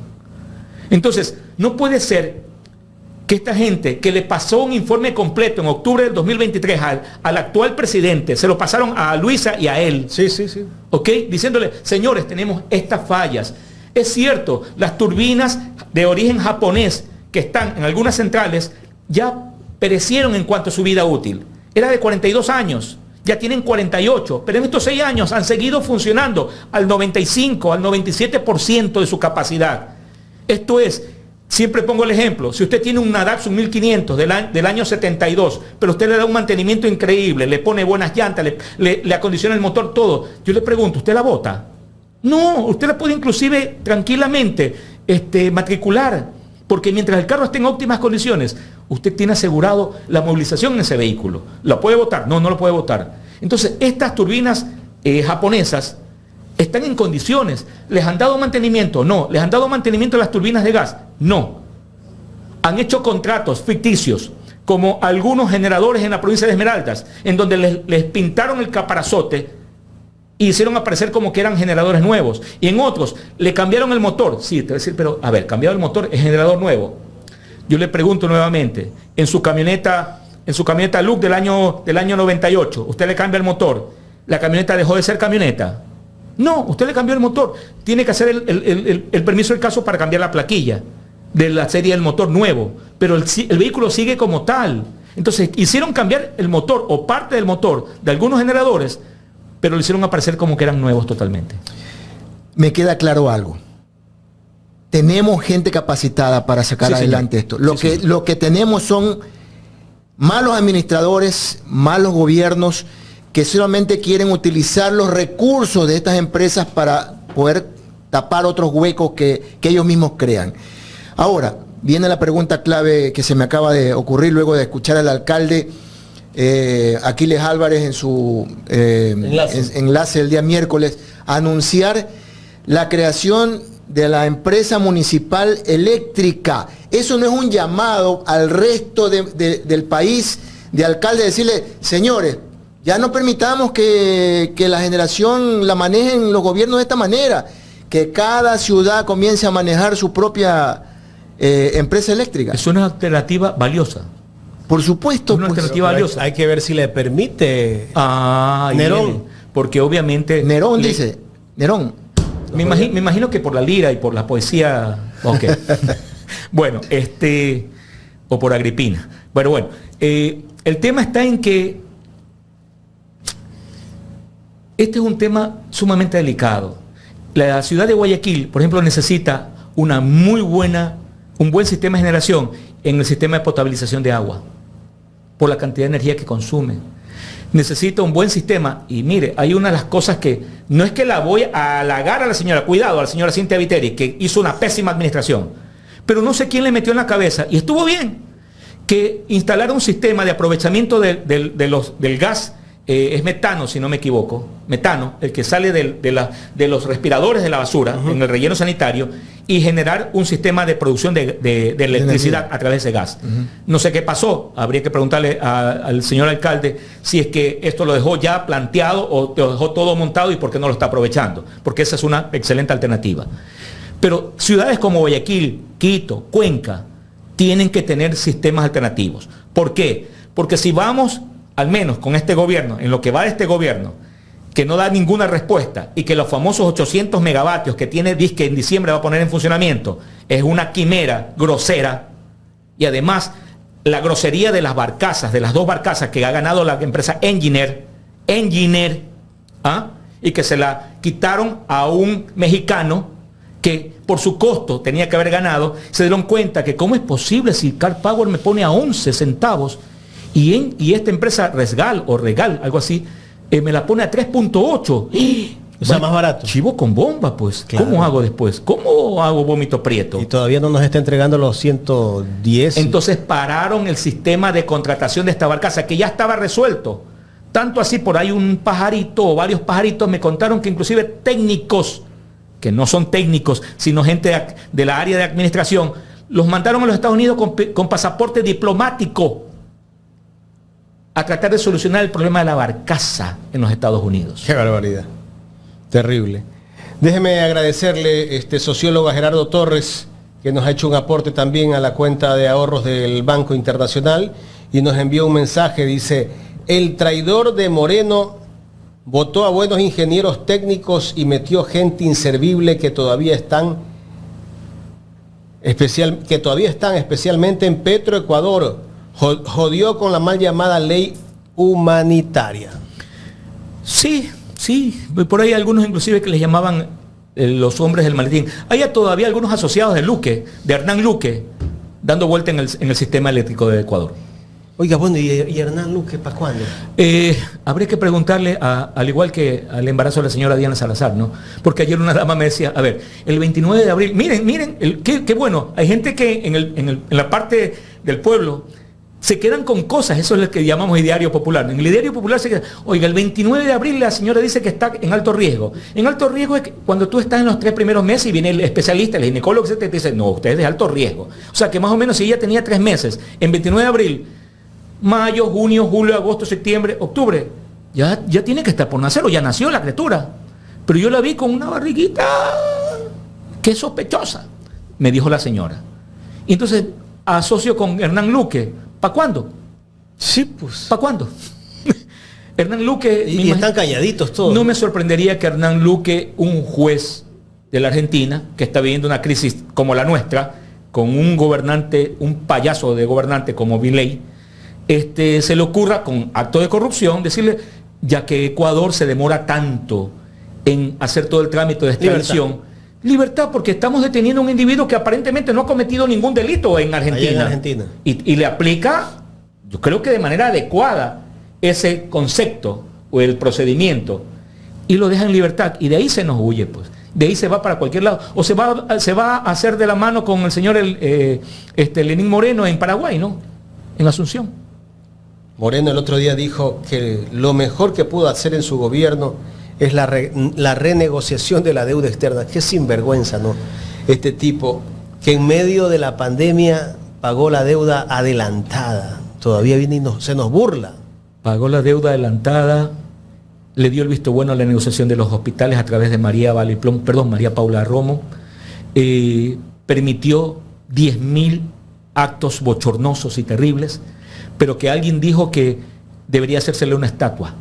Entonces, no puede ser que esta gente que le pasó un informe completo en octubre del 2023 al actual presidente, se lo pasaron a Luisa y a él. Sí. ¿Ok? Diciéndole, señores, tenemos estas fallas. Es cierto, las turbinas de origen japonés que están en algunas centrales ya perecieron en cuanto a su vida útil. Era de 42 años. ya tienen 48, pero en estos 6 años han seguido funcionando al 95, al 97% de su capacidad. Esto es, siempre pongo el ejemplo, si usted tiene un Datsun 1500 del año 72, pero usted le da un mantenimiento increíble, le pone buenas llantas, le acondiciona el motor, todo, yo le pregunto, ¿usted la bota? No, usted la puede inclusive tranquilamente matricular, porque mientras el carro esté en óptimas condiciones, usted tiene asegurado la movilización en ese vehículo. ¿La puede botar? No, no lo puede botar. Entonces, estas turbinas japonesas están en condiciones. ¿Les han dado mantenimiento? No. ¿Les han dado mantenimiento a las turbinas de gas? No. Han hecho contratos ficticios, como algunos generadores en la provincia de Esmeraldas, en donde les pintaron el caparazote y hicieron aparecer como que eran generadores nuevos. Y en otros, le cambiaron el motor. Sí, te voy a decir, pero a ver, cambiado el motor, es generador nuevo. Yo le pregunto nuevamente, en su camioneta Look del año 98, usted le cambia el motor, ¿la camioneta dejó de ser camioneta? No, usted le cambió el motor. Tiene que hacer el permiso del caso para cambiar la plaquilla de la serie del motor nuevo, pero el vehículo sigue como tal. Entonces, hicieron cambiar el motor o parte del motor de algunos generadores, pero lo hicieron aparecer como que eran nuevos totalmente. Me queda claro algo. Tenemos gente capacitada para sacar adelante esto. Lo que tenemos son malos administradores, malos gobiernos que solamente quieren utilizar los recursos de estas empresas para poder tapar otros huecos que ellos mismos crean. Ahora, viene la pregunta clave que se me acaba de ocurrir luego de escuchar al alcalde Aquiles Álvarez en su enlace el día miércoles, anunciar la creación de la empresa municipal eléctrica. Eso no es un llamado al resto del país, de alcaldes, decirle, señores, ya no permitamos que la generación la manejen los gobiernos de esta manera, que cada ciudad comience a manejar su propia empresa eléctrica. Es una alternativa valiosa. Por supuesto. Una alternativa valiosa. Hay que ver si le permite Nerón. Porque obviamente... Nerón dice, Nerón. Me imagino que por la lira y por la poesía... Ok. Bueno, o por Agripina. Bueno, el tema está en que este es un tema sumamente delicado. La ciudad de Guayaquil, por ejemplo, necesita un buen sistema de generación en el sistema de potabilización de agua, por la cantidad de energía que consume. Necesita un buen sistema, y mire, hay una de las cosas que no es que la voy a halagar a la señora, cuidado, a la señora Cintia Viteri, que hizo una pésima administración, pero no sé quién le metió en la cabeza, y estuvo bien, que instalara un sistema de aprovechamiento del gas, es metano, si no me equivoco, metano, el que sale de los respiradores de la basura, en el relleno sanitario, y generar un sistema de producción de electricidad a través de gas. No sé qué pasó, habría que preguntarle al señor alcalde si es que esto lo dejó ya planteado o lo dejó todo montado y por qué no lo está aprovechando, porque esa es una excelente alternativa. Pero ciudades como Guayaquil, Quito, Cuenca, tienen que tener sistemas alternativos. ¿Por qué? Porque si vamos, al menos con este gobierno, en lo que va de este gobierno, que no da ninguna respuesta y que los famosos 800 megavatios que tiene Disque en diciembre va a poner en funcionamiento es una quimera grosera, y además la grosería de las barcazas, de las 2 barcazas que ha ganado la empresa Engineer, y que se la quitaron a un mexicano que por su costo tenía que haber ganado, se dieron cuenta que cómo es posible si Car Power me pone a 11 centavos y esta empresa Regal, algo así, me la pone a 3.8. O sea, más barato. Chivo con bomba, pues. Claro. ¿Cómo hago después? ¿Cómo hago vómito prieto? Y todavía no nos está entregando los 110. Entonces pararon el sistema de contratación de esta barcaza, que ya estaba resuelto. Tanto así, por ahí un pajarito o varios pajaritos me contaron que inclusive técnicos, que no son técnicos, sino gente de la área de administración, los mandaron a los Estados Unidos con pasaporte diplomático a tratar de solucionar el problema de la barcaza en los Estados Unidos. Qué barbaridad. Terrible. Déjeme agradecerle, sociólogo Gerardo Torres, que nos ha hecho un aporte también a la cuenta de ahorros del Banco Internacional y nos envió un mensaje, dice, el traidor de Moreno votó a buenos ingenieros técnicos y metió gente inservible que todavía están especialmente en Petroecuador. Jodió con la mal llamada ley humanitaria. Sí, por ahí algunos inclusive que les llamaban los hombres del maletín. Hay todavía algunos asociados de Luque, de Hernán Luque, dando vuelta en el sistema eléctrico de Ecuador. Oiga, bueno, ¿y Hernán Luque para cuándo? Habría que preguntarle, al igual que al embarazo de la señora Diana Salazar, ¿no? Porque ayer una dama me decía, a ver, el 29 de abril, miren, qué bueno, hay gente que en la parte del pueblo se quedan con cosas, eso es lo que llamamos ideario popular. En el ideario popular se queda, oiga, el 29 de abril la señora dice que está en alto riesgo. En alto riesgo es que cuando tú estás en los 3 primeros meses y viene el especialista, el ginecólogo, te dice, no, usted es de alto riesgo. O sea que más o menos si ella tenía 3 meses, en 29 de abril, mayo, junio, julio, agosto, septiembre, octubre, ya tiene que estar por nacer o ya nació la criatura. Pero yo la vi con una barriguita que es sospechosa, me dijo la señora. Y entonces asocio con Hernán Luque. ¿Para cuándo? Sí, pues. ¿Para cuándo? Hernán Luque... Y están calladitos todos. No me sorprendería que Hernán Luque, un juez de la Argentina, que está viviendo una crisis como la nuestra, con un gobernante, un payaso de gobernante como Milei, se le ocurra con acto de corrupción decirle, ya que Ecuador se demora tanto en hacer todo el trámite de extradición, libertad, porque estamos deteniendo a un individuo que aparentemente no ha cometido ningún delito en Argentina. Y le aplica, yo creo que de manera adecuada, ese concepto o el procedimiento y lo deja en libertad. Y de ahí se nos huye, pues. De ahí se va para cualquier lado. O se va a hacer de la mano con el señor Lenín Moreno en Paraguay, ¿no? En Asunción. Moreno el otro día dijo que lo mejor que pudo hacer en su gobierno es la renegociación de la deuda externa. Qué sinvergüenza, ¿no? Este tipo que en medio de la pandemia pagó la deuda adelantada. Todavía viene y se nos burla. Pagó la deuda adelantada, le dio el visto bueno a la negociación de los hospitales a través de María Paula Romo. Permitió 10.000 actos bochornosos y terribles, pero que alguien dijo que debería hacérsele una estatua,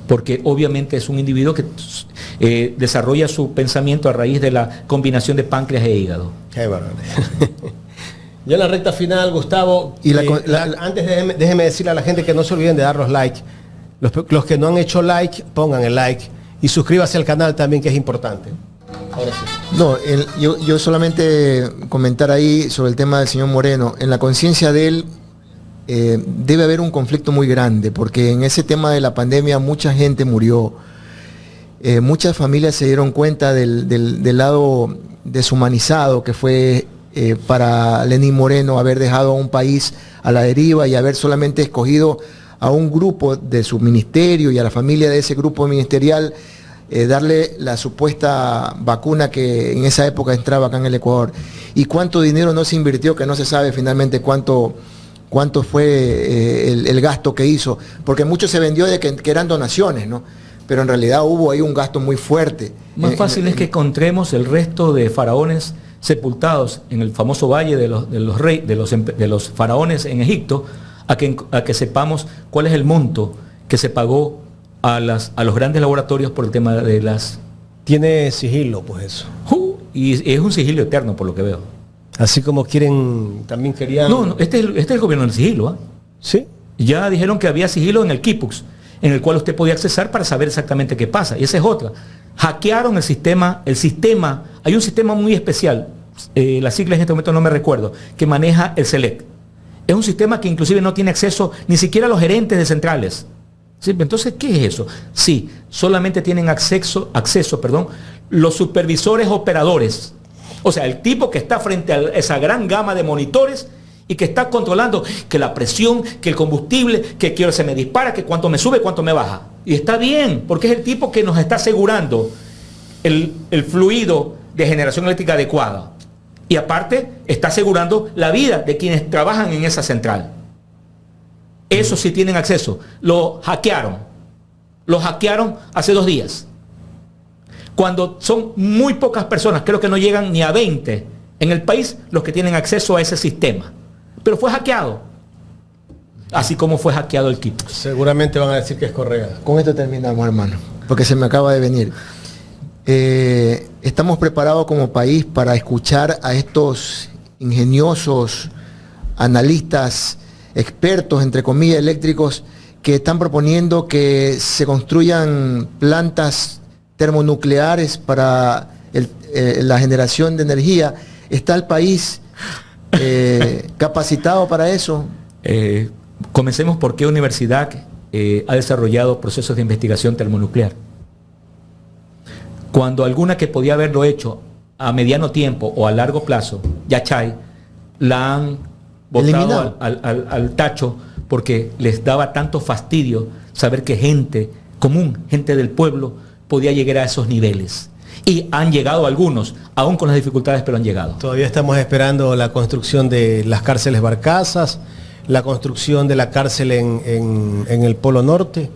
porque obviamente es un individuo que desarrolla su pensamiento a raíz de la combinación de páncreas e hígado. Qué barbaridad. Ya en la recta final, Gustavo, antes déjeme decirle a la gente que no se olviden de dar los likes. Los que no han hecho like, pongan el like y suscríbase al canal también, que es importante. Ahora sí. No, yo solamente comentar ahí sobre el tema del señor Moreno. En la conciencia de él debe haber un conflicto muy grande, porque en ese tema de la pandemia mucha gente murió. Muchas familias se dieron cuenta del lado deshumanizado que fue para Lenín Moreno haber dejado a un país a la deriva y haber solamente escogido a un grupo de su ministerio y a la familia de ese grupo ministerial, darle la supuesta vacuna que en esa época entraba acá en el Ecuador. Y cuánto dinero no se invirtió, que no se sabe finalmente cuánto fue el gasto que hizo, porque mucho se vendió de que eran donaciones, ¿no? Pero en realidad hubo ahí un gasto muy fuerte. Más fácil es que encontremos el resto de faraones sepultados en el famoso valle de los faraones en Egipto, a que sepamos cuál es el monto que se pagó a los grandes laboratorios por el tema de las... Tiene sigilo, pues eso. Y es un sigilo eterno, por lo que veo. Así como también querían... No, este es el gobierno del sigilo, ¿eh? Sí. Ya dijeron que había sigilo en el Kipux, en el cual usted podía accesar para saber exactamente qué pasa. Y esa es otra. Hackearon el sistema, hay un sistema muy especial, las siglas en este momento no me recuerdo, que maneja el SELEC. Es un sistema que inclusive no tiene acceso ni siquiera a los gerentes de centrales. ¿Sí? Entonces, ¿qué es eso? Sí, solamente tienen acceso, los supervisores operadores. O sea, el tipo que está frente a esa gran gama de monitores y que está controlando que la presión, que el combustible, que se me dispara, que cuánto me sube, cuánto me baja. Y está bien, porque es el tipo que nos está asegurando el fluido de generación eléctrica adecuada. Y aparte, está asegurando la vida de quienes trabajan en esa central. Eso sí tienen acceso. Lo hackearon hace 2 días. Cuando son muy pocas personas, creo que no llegan ni a 20 en el país los que tienen acceso a ese sistema. Pero fue hackeado. Así como fue hackeado el kit. Seguramente van a decir que es Correa. Con esto terminamos, hermano, porque se me acaba de venir. Estamos preparados como país para escuchar a estos ingeniosos analistas, expertos, entre comillas, eléctricos, que están proponiendo que se construyan plantas termonucleares para la generación de energía. ¿Está el país capacitado para eso? Comencemos por qué universidad ha desarrollado procesos de investigación termonuclear. Cuando alguna que podía haberlo hecho a mediano tiempo o a largo plazo, Yachay, la han botado al tacho porque les daba tanto fastidio saber que gente común, gente del pueblo, podía llegar a esos niveles. Y han llegado algunos, aún con las dificultades, pero han llegado. Todavía estamos esperando la construcción de las cárceles Barcazas, la construcción de la cárcel en el Polo Norte.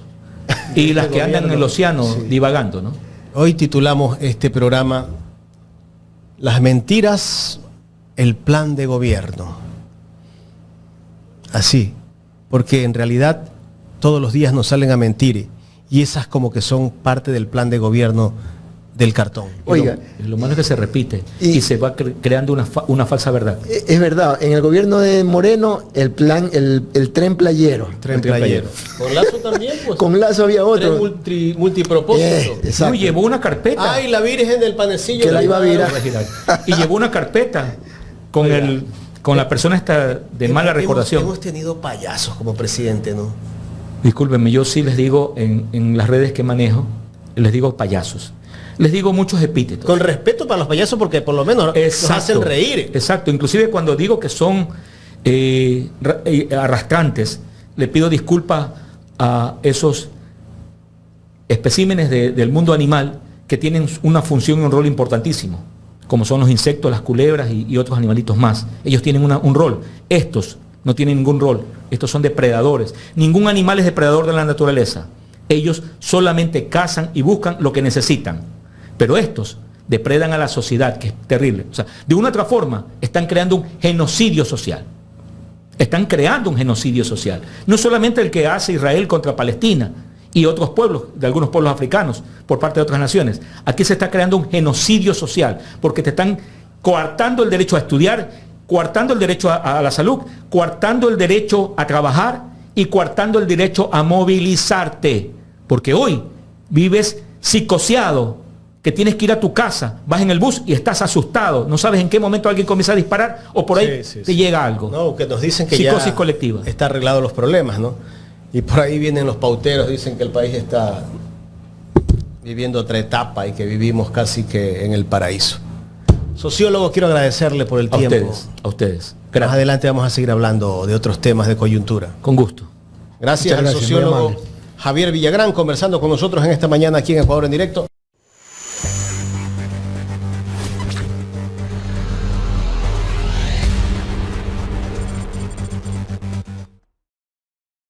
Y las que andan en el océano, sí, divagando, ¿no? Hoy titulamos este programa Las mentiras, el plan de gobierno. Así, porque en realidad todos los días nos salen a mentir y esas como que son parte del plan de gobierno del cartón. Oiga, lo malo es que se repite y se va creando una falsa verdad. Es verdad, en el gobierno de Moreno el plan, el tren playero. Tren playero. Con Lazo también, pues. Con Lazo había otro. Multipropósito. No, llevó una carpeta. Ay, la Virgen del Panecillo. Que la iba a virar. Y llevó una carpeta con la persona esta de mala recordación. Hemos tenido payasos como presidente, ¿no? Discúlpenme, yo sí les digo en las redes que manejo, les digo payasos. Les digo muchos epítetos. Con respeto para los payasos porque por lo menos nos hacen reír. Exacto, inclusive cuando digo que son arrastrantes, le pido disculpas a esos especímenes del mundo animal que tienen una función y un rol importantísimo, como son los insectos, las culebras y otros animalitos más. Ellos tienen un rol. Estos no tienen ningún rol. Estos son depredadores. Ningún animal es depredador de la naturaleza. Ellos solamente cazan y buscan lo que necesitan. Pero estos depredan a la sociedad, que es terrible. O sea, de una u otra forma, están creando un genocidio social. Están creando un genocidio social. No solamente el que hace Israel contra Palestina y otros pueblos, de algunos pueblos africanos, por parte de otras naciones. Aquí se está creando un genocidio social, porque te están coartando el derecho a estudiar, coartando el derecho a la salud, coartando el derecho a trabajar y coartando el derecho a movilizarte. Porque hoy vives psicoseado, que tienes que ir a tu casa, vas en el bus y estás asustado, no sabes en qué momento alguien comienza a disparar o por ahí te llega algo. No, que nos dicen que psicosis ya colectiva. Está arreglado los problemas, ¿no? Y por ahí vienen los pauteros, dicen que el país está viviendo otra etapa y que vivimos casi que en el paraíso. Sociólogo, quiero agradecerle por el tiempo. A ustedes. Gracias. Más adelante vamos a seguir hablando de otros temas de coyuntura. Con gusto. Gracias al sociólogo Javier Villagrán conversando con nosotros en esta mañana aquí en Ecuador en Directo.